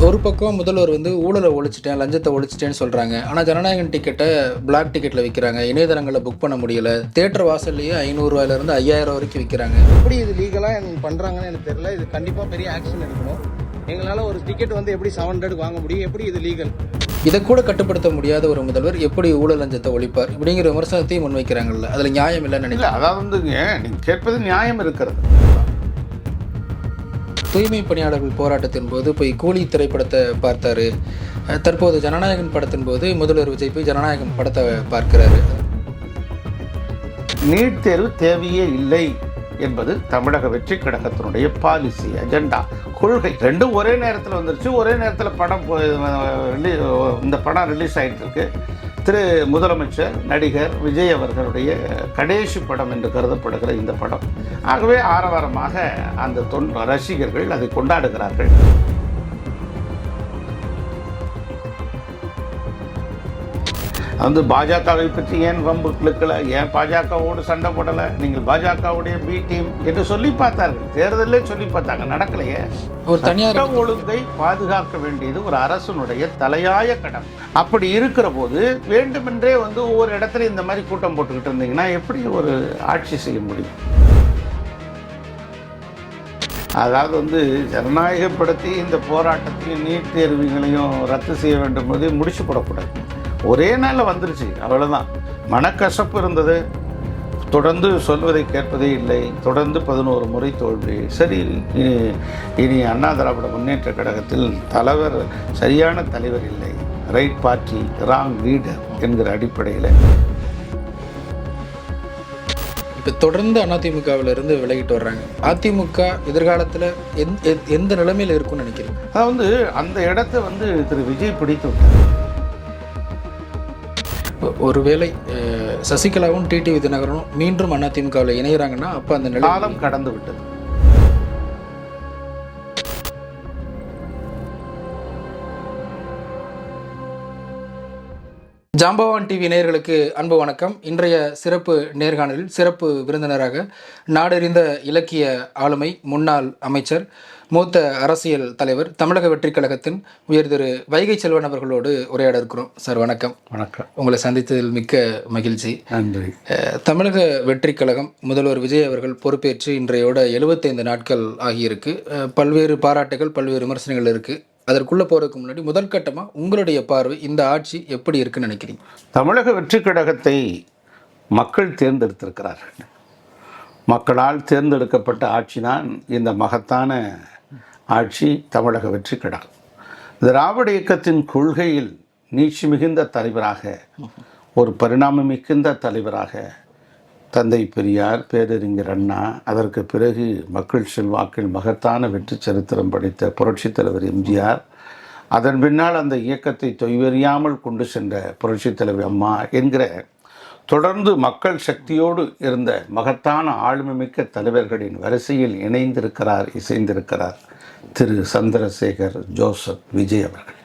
ஒரு பக்கம் முதல்வர் ஊழலை ஒழிச்சிட்டேன், லஞ்சத்தை ஒழிச்சிட்டேன்னு சொல்கிறாங்க. ஆனால் ஜனநாயகன் டிக்கெட்டை பிளாக் டிக்கெட்டில் விற்கிறாங்க. இணையதளங்களில் புக் பண்ண முடியல. தியேட்டர் வாசல்லையே ₹500 ₹5000 வரைக்கும் விற்கிறாங்க. எப்படி இது லீகலாக பண்ணுறாங்கன்னு எனக்கு தெரியல. இது கண்டிப்பாக பெரிய ஆக்ஷன் எடுக்கணும். எங்களால் ஒரு டிக்கெட் எப்படி 700 வாங்க முடியும்? எப்படி இது லீகல்? இதை கூட கட்டுப்படுத்த முடியாத ஒரு முதல்வர் எப்படி ஊழல் லஞ்சத்தை ஒழிப்பார்? இப்படிங்கிற விமர்சனத்தையும் முன்வைக்கிறாங்கல்ல, அதில் நியாயம் இல்லைன்னு நினைக்கிறேன். அதாவது நீங்கள் கேட்பது நியாயம் இருக்கிறது. தூய்மை பணியாளர்கள் போராட்டத்தின் போது போய் கூலி திரைப்படத்தை பார்த்தாரு. தற்போது ஜனநாயகன் படத்தின் போது முதல்வர் விஜய் போய் ஜனநாயகன் படத்தை பார்க்கிறாரு. நீட் தேர்வு தேவையே இல்லை என்பது தமிழக வெற்றி கழகத்தினுடைய பாலிசி, அஜெண்டா, கொள்கை. ரெண்டும் ஒரே நேரத்தில் வந்துருச்சு. ஒரே நேரத்தில் படம் இந்த படம் ரிலீஸ் ஆகிட்டு இருக்கு. திரு முதலமைச்சர் நடிகர் விஜய் அவர்களுடைய கடைசி படம் என்று கருதப்படுகிற இந்த படம். ஆகவே ஆரவாரமாக அந்த ரசிகர்கள் அதை கொண்டாடுகிறார்கள். பாஜகவை பற்றி ஏன் வம்பு கிழக்கல, ஏன் பாஜகவோடு சண்டை போடலை, நீங்கள் பாஜகவுடைய பி டீம் என்று சொல்லி பார்த்தார்கள். தேர்தலே சொல்லி பார்த்தாங்க, நடக்கலையே. ஒரு தனியார் ஒழுங்கை பாதுகாக்க வேண்டியது ஒரு அரசனுடைய தலையாய கடமை. அப்படி இருக்கிற போது வேண்டுமென்றே ஒவ்வொரு இடத்துல இந்த மாதிரி கூட்டம் போட்டுக்கிட்டு இருந்தீங்கன்னா எப்படி ஒரு ஆட்சி செய்ய முடியும்? அதாவது ஜனநாயகப்படுத்தி இந்த போராட்டத்தையும் நீட் தேர்வுகளையும் ரத்து செய்ய வேண்டும் போது முடிச்சு போடக்கூடாது. ஒரே நாளில் வந்துருச்சு, அவ்வளோதான். மனக்கசப்பு இருந்தது. தொடர்ந்து சொல்வதை கேட்பதே இல்லை. தொடர்ந்து 11 முறை தோல்வி. சரி, இனி அண்ணா திராவிட முன்னேற்ற கழகத்தில் தலைவர் சரியான தலைவர் இல்லை, ரைட் பார்ட்டி ராங் லீடர் என்கிற அடிப்படையில் இப்போ தொடர்ந்து அதிமுகவிலிருந்து விலகிட்டு வர்றாங்க. அதிமுக எதிர்காலத்தில் எந்த நிலைமையில் இருக்கும்னு நினைக்கிறேன். அதாவது அந்த இடத்த திரு விஜய் பிடித்து விட்டார். ஒருவேளை சசிகலாவும் டிடிவி தினகரனும் மீண்டும் அதிமுகவில் இணைகிறாங்கன்னா அப்போ அந்த காலம் கடந்து விட்டது. ஜாம்பவான் டிவி நேயர்களுக்கு அன்பு வணக்கம். இன்றைய சிறப்பு நேர்காணலில் சிறப்பு விருந்தினராக நாடறிந்த இலக்கிய ஆளுமை, முன்னாள் அமைச்சர், மூத்த அரசியல் தலைவர், தமிழக வெற்றிக் கழகத்தின் உயர் திரு வைகை செல்வன் அவர்களோடு உரையாட இருக்கிறோம். சார் வணக்கம். வணக்கம். உங்களை சந்தித்ததில் மிக்க மகிழ்ச்சி. நன்றி. தமிழக வெற்றிக் கழகம் முதல்வர் விஜய் அவர்கள் பொறுப்பேற்று இன்றையோட 75 நாட்கள் ஆகியிருக்கு. பல்வேறு பாராட்டுகள், பல்வேறு விமர்சனங்கள் இருக்குது. அதற்குள்ளே போகிறதுக்கு முன்னாடி முதல் கட்டமாக உங்களுடைய பார்வை, இந்த ஆட்சி எப்படி இருக்குன்னு நினைக்கிறீங்க? தமிழக வெற்றி கழகத்தை மக்கள் தேர்ந்தெடுத்திருக்கிறார்கள். மக்களால் தேர்ந்தெடுக்கப்பட்ட ஆட்சி தான் இந்த மகத்தான ஆட்சி, தமிழக வெற்றி கழகம். திராவிட இயக்கத்தின் கொள்கையில் நீட்சி மிகுந்த தலைவராக, ஒரு பரிணாமம் மிகுந்த தலைவராக தந்தை பெரியார், பேரறிஞர் அண்ணா, அதற்கு பிறகு மக்கள் செல்வாக்கில் மகத்தான வெற்றி சரித்திரம் படைத்த புரட்சித் தலைவர் எம்ஜிஆர், அதன் பின்னால் அந்த இயக்கத்தை தொய்வறியாமல் கொண்டு சென்ற புரட்சித் தலைவர் அம்மா என்கிற தொடர்ந்து மக்கள் சக்தியோடு இருந்த மகத்தான ஆளுமைமிக்க தலைவர்களின் வரிசையில் இணைந்திருக்கிறார், இசைந்திருக்கிறார் திரு சந்திரசேகர் ஜோசப் விஜய் அவர்கள்.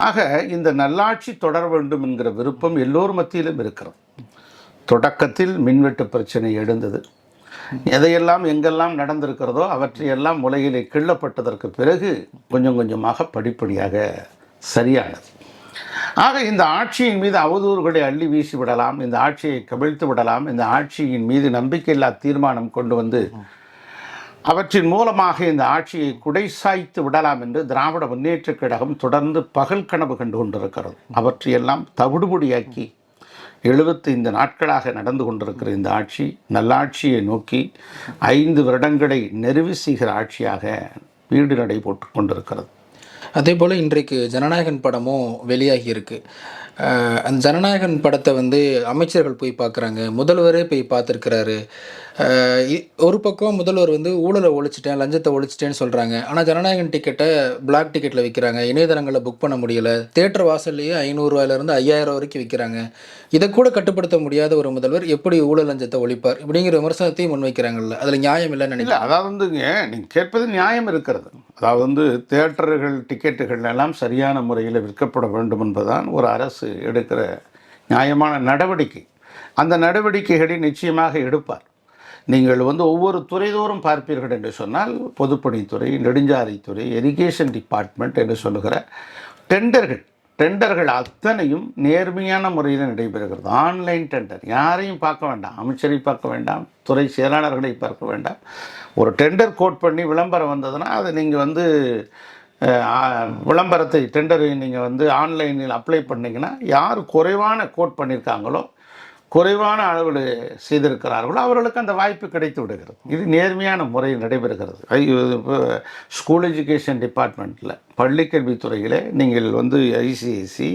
ஆக இந்த நல்லாட்சி தொடர வேண்டும் என்கிற விருப்பம் எல்லோர் மத்தியிலும் இருக்கிறது. தொடக்கத்தில் மின்வெட்டு பிரச்சனை எழுந்தது. எதையெல்லாம் எங்கெல்லாம் நடந்திருக்கிறதோ அவற்றையெல்லாம் உலகிலே கிள்ளப்பட்டதற்கு பிறகு கொஞ்சம் கொஞ்சமாக படிப்படியாக சரியானது. ஆக இந்த ஆட்சியின் மீது அவதூறுகளை அள்ளி வீசி விடலாம், இந்த ஆட்சியை கவிழ்த்து விடலாம், இந்த ஆட்சியின் மீது நம்பிக்கையில்லா தீர்மானம் கொண்டு அவற்றின் மூலமாக இந்த ஆட்சியை குடைசாய்த்து விடலாம் என்று திராவிட முன்னேற்றக் கழகம் தொடர்ந்து பகல் கனவு கண்டு கொண்டிருக்கிறது. அவற்றையெல்லாம் தவிடுபொடியாக்கி 75 நாட்களாக நடந்து கொண்டிருக்கிற இந்த ஆட்சி நல்லாட்சியை நோக்கி 5 வருடங்களை நிறைவு செய்கிற ஆட்சியாக வீடு நடை போட்டு கொண்டிருக்கிறது. அதே போல் இன்றைக்கு ஜனநாயகன் படமும் வெளியாகி இருக்கு. அந்த ஜனநாயகன் படத்தை அமைச்சர்கள் போய் பார்க்குறாங்க, முதல்வரே போய் பார்த்துருக்கிறாரு. ஒரு பக்கம் முதல்வர் ஊழலை ஒழிச்சிட்டேன், லஞ்சத்தை ஒழிச்சிட்டேன்னு சொல்கிறாங்க. ஆனால் ஜனநாயகன் டிக்கெட்டை பிளாக் டிக்கெட்டில் விற்கிறாங்க. இணையதளங்களில் புக் பண்ண முடியல. தியேட்டர் வாசல்லையே ₹500 ₹5000 வரைக்கும் விற்கிறாங்க. இதை கூட கட்டுப்படுத்த முடியாத ஒரு முதல்வர் எப்படி ஊழல் லஞ்சத்தை ஒழிப்பார்? இப்படிங்கிற விமர்சனத்தையும் முன்வைக்கிறாங்கல்ல, அதில் நியாயம் இல்லைன்னு நினைக்கிறேன். அதாவது நீங்கள் கேட்பது நியாயம் இருக்கிறது. அதாவது தியேட்டர்கள் டிக்கெட்டுகள் எல்லாம் சரியான முறையில் விற்கப்பட வேண்டும் என்பதுதான் ஒரு அரசு எடுக்கிற நியாயமான நடவடிக்கை. அந்த நடவடிக்கைகளை நிச்சயமாக எடுப்பார். நீங்கள் வந்து ஒவ்வொரு துறைதோறும் பார்ப்பீர்கள் என்று சொன்னால் பொதுப்பணித்துறை, நெடுஞ்சாலைத்துறை, எரிகேஷன் டிபார்ட்மெண்ட் என்று சொல்லுகிற டெண்டர்கள் அத்தனையும் நேர்மையான முறையில் நடைபெறுகிறது. ஆன்லைன் டெண்டர், யாரையும் பார்க்க வேண்டாம், அமைச்சரை பார்க்க வேண்டாம், துறை செயலாளர்களை பார்க்க வேண்டாம். ஒரு டெண்டர் கோட் பண்ணி விளம்பரம் வந்ததுன்னா அதை நீங்கள் வந்து விளம்பரத்தை டெண்டரை நீங்கள் வந்து ஆன்லைனில் அப்ளை பண்ணிங்கன்னா யார் குறைவான கோட் பண்ணியிருக்காங்களோ, குறைவான அளவில் செய்திருக்கிறார்களோ அவர்களுக்கு அந்த வாய்ப்பு கிடைத்து விடுகிறது. இது நேர்மையான முறையில் நடைபெறுகிறது. இப்போ ஸ்கூல் எஜுகேஷன் டிபார்ட்மெண்ட்டில், பள்ளிக்கல்வித்துறையில் நீங்கள் வந்து ஐசிஎஸ்சி,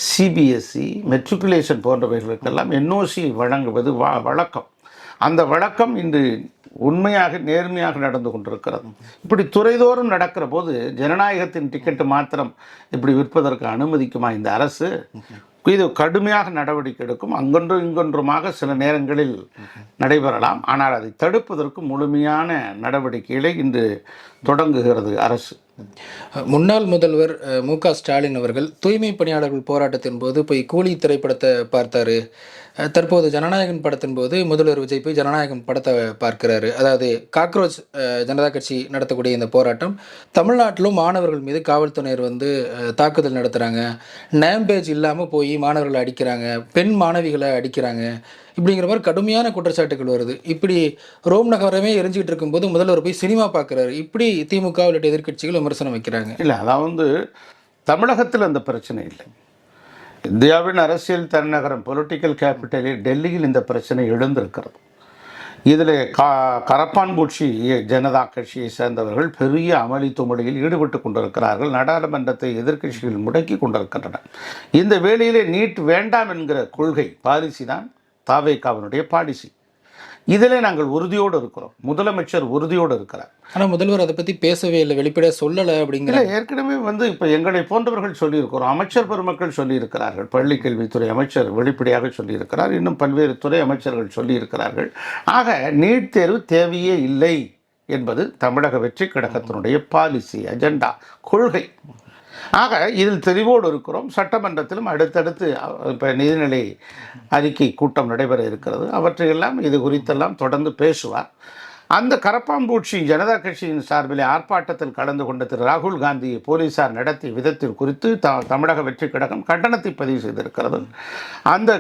சிபிஎஸ்சி, மெட்ரிகுலேஷன் போன்றவைகளுக்கெல்லாம் என்ஓசி வழங்குவது வழக்கம். அந்த வழக்கம் இன்று உண்மையாக நேர்மையாக நடந்து கொண்டிருக்கிறது. இப்படி துறைதோறும் நடக்கிற போது ஜனநாயகத்தின் டிக்கெட்டு மாத்திரம் இப்படி விற்பதற்கு அனுமதிக்குமா இந்த அரசு? இது கடுமையாக நடவடிக்கை எடுக்கும். அங்கொன்றும் இங்கொன்றுமாக சில நேரங்களில் நடைபெறலாம். ஆனால் அதை தடுப்பதற்கு முழுமையான நடவடிக்கைகளை இன்று தொடங்குகிறது அரசு. முன்னாள் முதல்வர் மு.க. ஸ்டாலின் அவர்கள் தூய்மை பணியாளர்கள் போராட்டத்தின் போது போய் கூலி திரைப்படத்தை பார்த்தாரு. தற்போது ஜனநாயகன் படத்தின் போது முதல்வர் விஜய் போய் ஜனநாயகன் படத்தை பார்க்கிறாரு. அதாவது காக்ரோச் ஜனதா கட்சி நடத்தக்கூடிய இந்த போராட்டம் தமிழ்நாட்டிலும் மாணவர்கள் மீது காவல்துறையினர் வந்து தாக்குதல் நடத்துகிறாங்க. நேம் பேஜ் இல்லாமல் போய் மாணவர்களை அடிக்கிறாங்க, பெண் மாணவிகளை அடிக்கிறாங்க, இப்படிங்கிற மாதிரி கடுமையான குற்றச்சாட்டுகள் வருது. இப்படி ரோம் நகரமே எரிஞ்சிக்கிட்டு இருக்கும்போது முதல்வர் போய் சினிமா பார்க்குறாரு. இப்படி திமுக உள்ளிட்ட எதிர்க்கட்சிகள் விமர்சனம் வைக்கிறாங்க. இல்லை, அதாவது தமிழகத்தில் அந்த பிரச்சனை இல்லை. இந்தியாவின் அரசியல் தலைநகரம், பொலிட்டிக்கல் கேபிட்டலில் டெல்லியில் இந்த பிரச்சனை எழுந்திருக்கிறது. இதில் கரப்பான்பூச்சி ஜனதா கட்சியை சேர்ந்தவர்கள் பெரிய அமளி துமளியில் ஈடுபட்டு கொண்டிருக்கிறார்கள். நாடாளுமன்றத்தை எதிர்க்கட்சிகள் முடக்கி கொண்டிருக்கின்றன. இந்த வேளையிலே நீட் வேண்டாம் என்கிற கொள்கை பாலிசி தான் தாவேகாவினுடைய பாலிசி. இதில் நாங்கள் உறுதியோடு இருக்கிறோம். முதலமைச்சர் உறுதியோடு இருக்கிறார். ஆனால் முதல்வர் அதை பற்றி பேசவே இல்லை, வெளிப்படையாக சொல்லலை அப்படிங்கிற. ஏற்கனவே வந்து இப்போ எங்களை போன்றவர்கள் சொல்லியிருக்கிறோம், அமைச்சர் பெருமக்கள் சொல்லியிருக்கிறார்கள். பள்ளிக்கல்வித்துறை அமைச்சர் வெளிப்படையாக சொல்லியிருக்கிறார். இன்னும் பல்வேறு துறை அமைச்சர்கள் சொல்லியிருக்கிறார்கள். ஆக நீட் தேர்வு தேவையே இல்லை என்பது தமிழக வெற்றி கழகத்தினுடைய பாலிசி, அஜெண்டா, கொள்கை. ஆக இதில் தெளிவோடு இருக்கிறோம். சட்டமன்றத்திலும் அடுத்தடுத்து இப்போ நிதிநிலை அறிக்கை கூட்டம் நடைபெற இருக்கிறது. அவற்றையெல்லாம் இது குறித்தெல்லாம் தொடர்ந்து பேசுவார். அந்த கரப்பாம்பூச்சி ஜனதா கட்சியின் சார்பில் ஆர்ப்பாட்டத்தில் கலந்து கொண்ட திரு ராகுல் காந்தி போலீசார் நடத்திய விதத்தில் குறித்து தமிழக வெற்றி கழகம் கண்டனத்தை பதிவு செய்திருக்கிறது. அந்த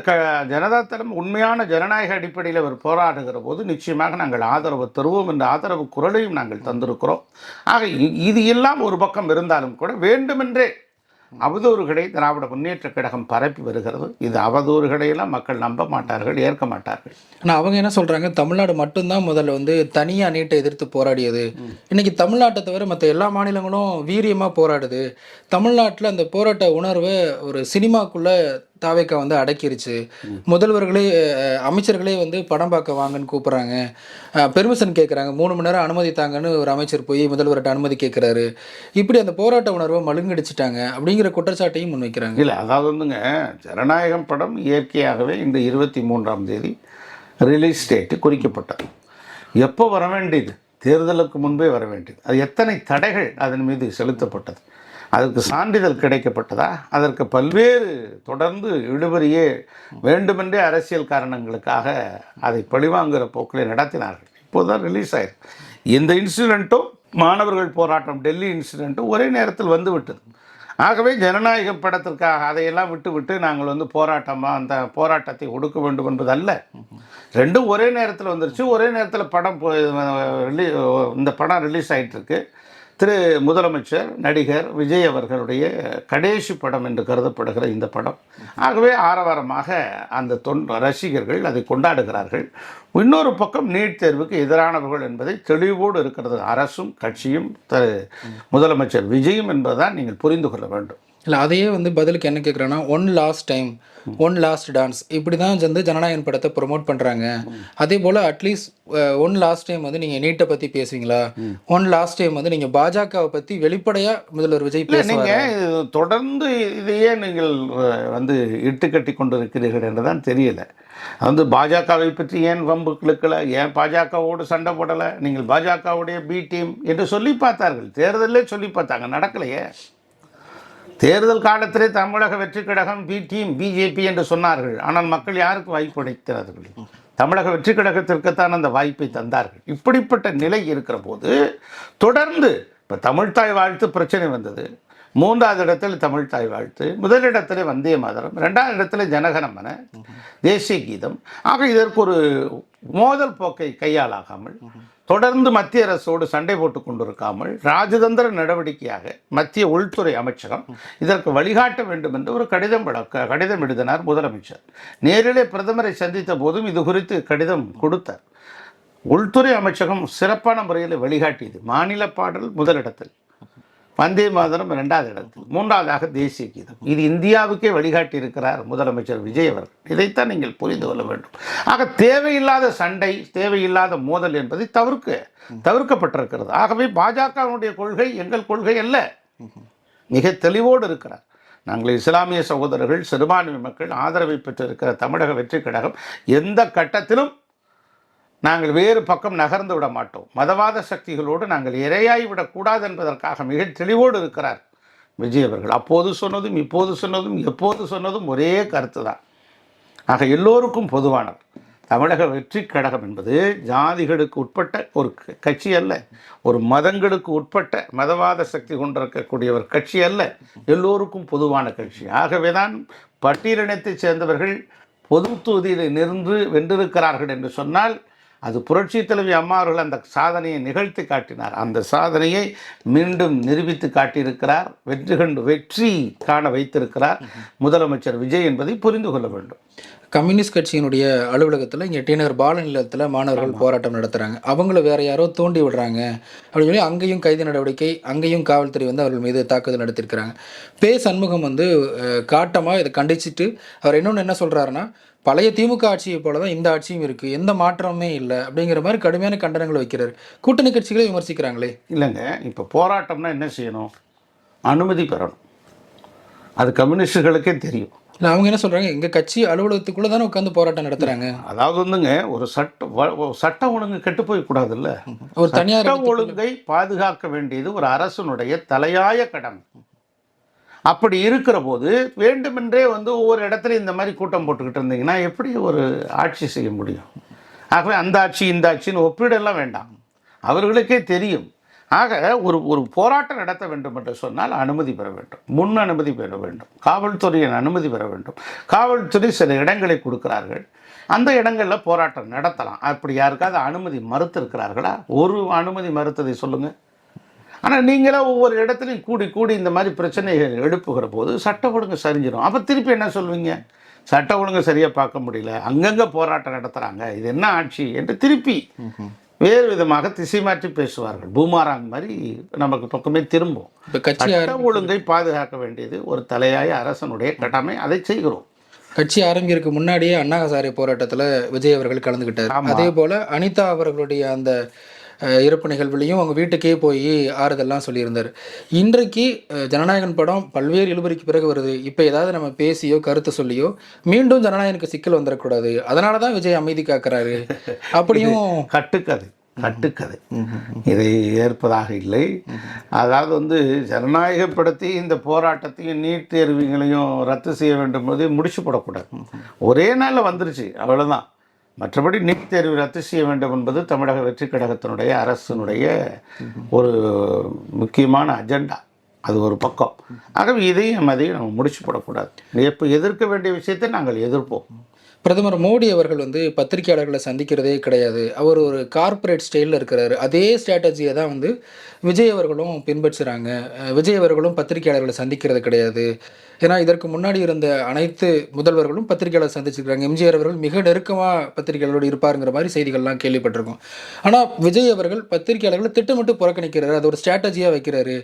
ஜனதா தளம் உண்மையான ஜனநாயக அடிப்படையில் அவர் போராடுகிற போது நிச்சயமாக நாங்கள் ஆதரவு தருவோம் என்ற ஆதரவு குரலையும் நாங்கள் தந்திருக்கிறோம். ஆக இது எல்லாம் ஒரு பக்கம் இருந்தாலும் கூட வேண்டுமென்றே அவதூறுகளை திராவிட முன்னேற்ற கழகம் பரப்பி வருகிறது. இது அவதூறுகளையெல்லாம் மக்கள் நம்ப மாட்டார்கள், ஏற்க மாட்டார்கள். ஆனால் அவங்க என்ன சொல்கிறாங்க, தமிழ்நாடு மட்டும்தான் முதல்ல வந்து தனியாக நீட்டை எதிர்த்து போராடியது. இன்றைக்கி தமிழ்நாட்டை தவிர மற்ற எல்லா மாநிலங்களும் வீரியமாக போராடுது. தமிழ்நாட்டில் அந்த போராட்ட உணர்வை ஒரு சினிமாக்குள்ளே தாவேக்கா வந்து அடக்கிருச்சு. முதல்வர்களே அமைச்சர்களே வந்து படம் பார்க்க வாங்கன்னு கூப்பிட்றாங்க, பெர்மிஷன் கேட்குறாங்க, 3 மணி நேரம் அனுமதி தாங்கன்னு ஒரு அமைச்சர் போய் முதல்வர்கிட்ட அனுமதி கேட்குறாரு. இப்படி அந்த போராட்ட உணர்வை மழுங்கடிச்சிட்டாங்க அப்படிங்கிற குற்றச்சாட்டையும் முன்வைக்கிறாங்க. இல்லை, அதாவது வந்துங்க, ஜனநாயகம் படம் இயற்கையாகவே இந்த 23ஆம் தேதி ரிலீஸ் டேட்டு குறிக்கப்பட்டது. எப்போ வர வேண்டியது? தேர்தலுக்கு முன்பே வர வேண்டியது. அது எத்தனை தடைகள் அதன் மீது செலுத்தப்பட்டது? அதற்கு சான்றிதழ் கிடைக்கப்பட்டதா? அதற்கு பல்வேறு தொடர்ந்து இழுபறியே வேண்டுமென்றே அரசியல் காரணங்களுக்காக அதை பழிவாங்குகிற போக்கிலே நடத்தினார்கள். இப்போதான் ரிலீஸ் ஆயிருக்கு. இந்த இன்சிடெண்ட்டும் மாணவர்கள் போராட்டம், டெல்லி இன்சிடெண்ட்டும் ஒரே நேரத்தில் வந்து விட்டது. ஆகவே ஜனநாயக படத்திற்காக அதையெல்லாம் விட்டு நாங்கள் வந்து போராட்டமாக அந்த போராட்டத்தை ஒடுக்க வேண்டும் என்பது அல்ல. ரெண்டும் ஒரே நேரத்தில் வந்துருச்சு. ஒரே நேரத்தில் படம் இந்த படம் ரிலீஸ் ஆகிட்டுருக்கு. திரு முதலமைச்சர் நடிகர் விஜய் அவர்களுடைய கடைசி படம் என்று கருதப்படுகிற இந்த படம். ஆகவே ஆரவாரமாக அந்த ரசிகர்கள் அதை கொண்டாடுகிறார்கள். இன்னொரு பக்கம் நீட் தேர்வுக்கு எதிரானவர்கள் என்பதை தெளிவோடு இருக்கிறது அரசும் கட்சியும் முதலமைச்சர் விஜயும் என்பதுதான் நீங்கள் புரிந்து கொள்ள வேண்டும். இல்லை, அதையே வந்து பதிலுக்கு என்ன கேட்குறேன்னா, ஒன் லாஸ்ட் டான்ஸ் இப்படி தான் வந்து ஜனநாயகன் படத்தை ப்ரொமோட் பண்ணுறாங்க. அதே போல் அட்லீஸ்ட் ஒன் லாஸ்ட் டைம் வந்து நீங்கள் நீட்டை பற்றி பேசுவீங்களா? ஒன் லாஸ்ட் டைம் வந்து நீங்கள் பாஜகவை பற்றி வெளிப்படையாக முதல்வர் விஜய் பேசுவாங்க. நீங்கள் தொடர்ந்து இதையே நீங்கள் வந்து இட்டுக்கட்டி கொண்டு இருக்கிறீர்கள் என்றுதான் தெரியல. வந்து பாஜகவை பற்றி ஏன் வம்பு கிழக்கலை, ஏன் பாஜகவோடு சண்டை போடலை, நீங்கள் பாஜகவுடைய பி டீம் என்று சொல்லி பார்த்தார்கள். தேர்தலே சொல்லி பார்த்தாங்க, நடக்கலையே. தேர்தல் காலத்திலே தமிழக வெற்றி கழகம் பி டீம், பிஜேபி என்று சொன்னார்கள். ஆனால் மக்கள் யாருக்கு வாய்ப்பு அளிக்கிறார்கள்? தமிழக வெற்றி கழகத்திற்குத்தான் அந்த வாய்ப்பை தந்தார்கள். இப்படிப்பட்ட நிலை இருக்கிற போது தொடர்ந்து இப்போ தமிழ்தாய் வாழ்த்து பிரச்சனை வந்தது. 3வது இடத்தில் தமிழ்தாய் வாழ்த்து, முதலிடத்தில் வந்தே மாதரம், 2வது இடத்தில் ஜனகணமன, தேசிய கீதம். ஆக இதற்கு ஒரு மோதல் போக்கை கையாளாகாமல், தொடர்ந்து மத்திய அரசோடு சண்டை போட்டு கொண்டிருக்காமல், ராஜதந்திர நடவடிக்கையாக மத்திய உள்துறை அமைச்சகம் இதற்கு வழிகாட்ட வேண்டும் என்று ஒரு கடிதம் எழுதினார் முதலமைச்சர். நேரிலே பிரதமரை சந்தித்த போதும் இது குறித்து கடிதம் கொடுத்தார். உள்துறை அமைச்சகம் சிறப்பான முறையில் வழிகாட்டியது. மாநில பாடல் முதலிடத்தில், வந்தே மாதரம் 2வது இடத்தில், 3வதாக தேசிய கீதம். இது இந்தியாவுக்கே வழிகாட்டி இருக்கிறார் முதலமைச்சர் விஜய் அவர்கள். இதைத்தான் நீங்கள் புரிந்து கொள்ள வேண்டும். ஆக தேவையில்லாத சண்டை, தேவையில்லாத மோதல் என்பதை தவிர்க்கப்பட்டிருக்கிறது. ஆகவே பாஜகவினுடைய கொள்கை எங்கள் கொள்கை அல்ல, மிக தெளிவோடு இருக்கிறார். நாங்கள் இஸ்லாமிய சகோதரர்கள், சிறுபான்மை மக்கள் ஆதரவை பெற்றிருக்கிற தமிழக வெற்றி கழகம் எந்த கட்டத்திலும் நாங்கள் வேறு பக்கம் நகர்ந்து விட மாட்டோம். மதவாத சக்திகளோடு நாங்கள் இரையாகி விடக்கூடாது என்பதற்காக மிக தெளிவோடு இருக்கிறார் விஜய் அவர்கள். அப்போது சொன்னதும் இப்போது சொன்னதும் எப்போது சொன்னதும் ஒரே கருத்து தான். ஆக எல்லோருக்கும் பொதுவானவர். தமிழக வெற்றி கழகம் என்பது ஜாதிகளுக்கு உட்பட்ட ஒரு கட்சி அல்ல, ஒரு மதங்களுக்கு உட்பட்ட மதவாத சக்தி கொண்டிருக்கக்கூடிய ஒரு கட்சி அல்ல, எல்லோருக்கும் பொதுவான கட்சி. ஆகவே தான் பட்டியலினத்தைச் சேர்ந்தவர்கள் பொது தொகுதியில் நின்று வென்றிருக்கிறார்கள் என்று சொன்னால் அது புரட்சி தலைவி அம்மா அவர்கள் அந்த சாதனையை நிகழ்த்தி காட்டினார். அந்த சாதனையை மீண்டும் நிரூபித்து காட்டியிருக்கிறார். வெற்றி காண வைத்திருக்கிறார் முதலமைச்சர் விஜய் என்பதை புரிந்து கொள்ள வேண்டும். கம்யூனிஸ்ட் கட்சியினுடைய அலுவலகத்தில் இங்கே டிநகர் பால நிலையத்தில் மாணவர்கள் போராட்டம் நடத்துகிறாங்க. அவங்கள வேற யாரோ தூண்டி விடுறாங்க அப்படின்னு சொல்லி அங்கேயும் கைது நடவடிக்கை, அங்கேயும் காவல்துறை வந்து அவர்கள் மீது தாக்குதல் நடத்திருக்கிறாங்க. சண்முகம் வந்து காட்டமாக இதை கண்டிச்சுட்டு அவர் இன்னொன்று என்ன சொல்கிறாருன்னா, பழைய திமுக ஆட்சியை போல தான் இந்த ஆட்சியும் இருக்குது, எந்த மாற்றமே இல்லை அப்படிங்கிற மாதிரி கடுமையான கண்டனங்களை வைக்கிறார். கூட்டணி கட்சிகளை விமர்சிக்கிறாங்களே. இல்லைங்க, இப்போ போராட்டம்னா என்ன செய்யணும்? அனுமதி பெறணும். அது கம்யூனிஸ்டுகளுக்கே தெரியும். இல்லை, அவங்க என்ன சொல்கிறாங்க, எங்கள் கட்சி அலுவலகத்துக்குள்ளே தானே உட்காந்து போராட்டம் நடத்துகிறாங்க. அதாவது வந்துங்க, ஒரு சட்டம் ஒழுங்கு கெட்டு போய்க்கூடாது இல்லை, ஒரு தனியார் ஒழுங்கை பாதுகாக்க வேண்டியது ஒரு அரசனுடைய தலையாய கடமை. அப்படி இருக்கிற போது வேண்டுமென்றே வந்து ஒவ்வொரு இடத்துல இந்த மாதிரி கூட்டம் போட்டுக்கிட்டு இருந்தீங்கன்னா எப்படி ஒரு ஆட்சி செய்ய முடியும்? ஆகவே அந்த ஆட்சி இந்த ஆட்சின்னு ஒப்பிடலாம் வேண்டாம், அவர்களுக்கே தெரியும். ஆக ஒரு போராட்டம் நடத்த வேண்டும் என்று சொன்னால் அனுமதி பெற வேண்டும், முன் அனுமதி பெற வேண்டும், காவல்துறையின் அனுமதி பெற வேண்டும். காவல்துறை சில இடங்களை கொடுக்கிறார்கள், அந்த இடங்களில் போராட்டம் நடத்தலாம். அப்படி யாருக்காவது அனுமதி மறுத்திருக்கிறார்களா? ஒரு அனுமதி மறுத்ததை சொல்லுங்கள். ஆனால் நீங்களே ஒவ்வொரு இடத்துலையும் கூடி இந்த மாதிரி பிரச்சனைகள் எழுப்புகிற போது சட்ட ஒழுங்கு சரிஞ்சிடும். அப்போ திருப்பி என்ன சொல்வீங்க? சட்ட ஒழுங்கு சரியாக பார்க்க முடியல, அங்கங்கே போராட்டம் நடத்துகிறாங்க, இது என்ன ஆட்சி என்று திருப்பி வேறு விதமாக திசை மாற்றி பேசுவார்கள். பூமாராங் மாதிரி நமக்கு பக்கமே திரும்பும். சட்ட ஒழுங்கை பாதுகாக்க வேண்டியது ஒரு தலையாய அரசனுடைய கடமை, அதை செய்கிறோம். கட்சி ஆரம்பிக்கிறதுக்கு முன்னாடியே அண்ணா ஹசாரே போராட்டத்தில் விஜய் அவர்கள் கலந்துக்கிட்டார். அதே போல் அனிதா அவர்களுடைய அந்த இறப்பு நிகழ்வுலையும் அவங்க வீட்டுக்கே போய் ஆறுதல்லாம் சொல்லியிருந்தார். இன்றைக்கு ஜனநாயகன் படம் பல்வேறு இழுபறிக்கு பிறகு வருது. இப்போ ஏதாவது நம்ம பேசியோ கருத்து சொல்லியோ மீண்டும் ஜனநாயகனுக்கு சிக்கல் வந்துடக்கூடாது, அதனால தான் விஜய் அமைதி காக்கிறாரு அப்படியும் கட்டுக்கதை இதை ஏற்பதாக இல்லை. அதாவது வந்து ஜனநாயகப்படுத்தி இந்த போராட்டத்தையும் நீட் தேர்வுகளையும் ரத்து செய்ய வேண்டும் போதே முடிச்சு போடக்கூடாது. ஒரே நாளில் வந்துருச்சு, அவ்வளோதான். மற்றபடி நீட் தேர்வு ரத்து செய்ய வேண்டும் என்பது தமிழக வெற்றி கழகத்தினுடைய அரசினுடைய ஒரு முக்கியமான அஜெண்டா, அது ஒரு பக்கம். ஆகவே இதையும் நம்ம முடிச்சு போடக்கூடாது. எப்போ எதிர்க்க வேண்டிய விஷயத்தை நாங்கள் எதிர்ப்போம். பிரதமர் மோடி அவர்கள் வந்து பத்திரிகையாளர்களை சந்திக்கிறதே கிடையாது, அவர் ஒரு கார்ப்பரேட் ஸ்டைலில் இருக்கிறாரு. அதே ஸ்ட்ராட்டஜியை தான் வந்து விஜய் அவர்களும் பின்பற்றுறாங்க. விஜய் அவர்களும் பத்திரிகையாளர்களை சந்திக்கிறது கிடையாது. ஏன்னா இதற்கு முன்னாடி இருந்த அனைத்து முதல்வர்களும் பத்திரிகையாளர் சந்திச்சிருக்கிறாங்க. எம்ஜிஆர் அவர்கள் மிக நெருக்கமாக பத்திரிகையாளரோடு இருப்பாருங்கிற மாதிரி செய்திகள்லாம் கேள்விப்பட்டிருக்கோம். ஆனால் விஜய் அவர்கள் பத்திரிகையாளர்களை திட்டமிட்டு புறக்கணிக்கிறாரு, அது ஒரு ஸ்ட்ராட்டஜியாக வைக்கிறாரு.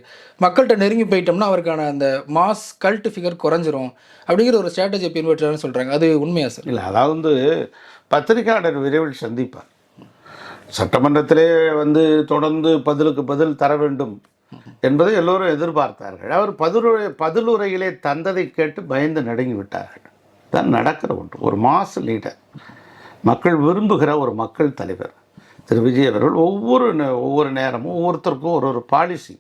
மக்கள்கிட்ட நெருங்கி போயிட்டோம்னா அவருக்கான அந்த மாஸ் கல்ட் ஃபிகர் குறைஞ்சிரும் அப்படிங்கிற ஒரு ஸ்ட்ராட்டஜியை பின்பற்றுறாருன்னு சொல்கிறாங்க. அது உண்மையா சார்? இல்லை, அதாவது வந்து பத்திரிகையாளர் விரைவில் சந்திப்பார். சட்டமன்றத்திலே வந்து தொடர்ந்து பதிலுக்கு பதில் தர வேண்டும் என்பதை எல்லோரும் எதிர்பார்த்தார்கள். அவர் பதிலுரையிலே தந்ததை கேட்டு பயந்து நடுங்கி விட்டார்கள். தான் நடக்கிற ஒன்று. ஒரு மாஸ் லீடர், மக்கள் விரும்புகிற ஒரு மக்கள் தலைவர் திரு விஜய் அவர்கள் ஒவ்வொரு நேரமும் ஒவ்வொருத்தருக்கும் ஒரு பாலிசி,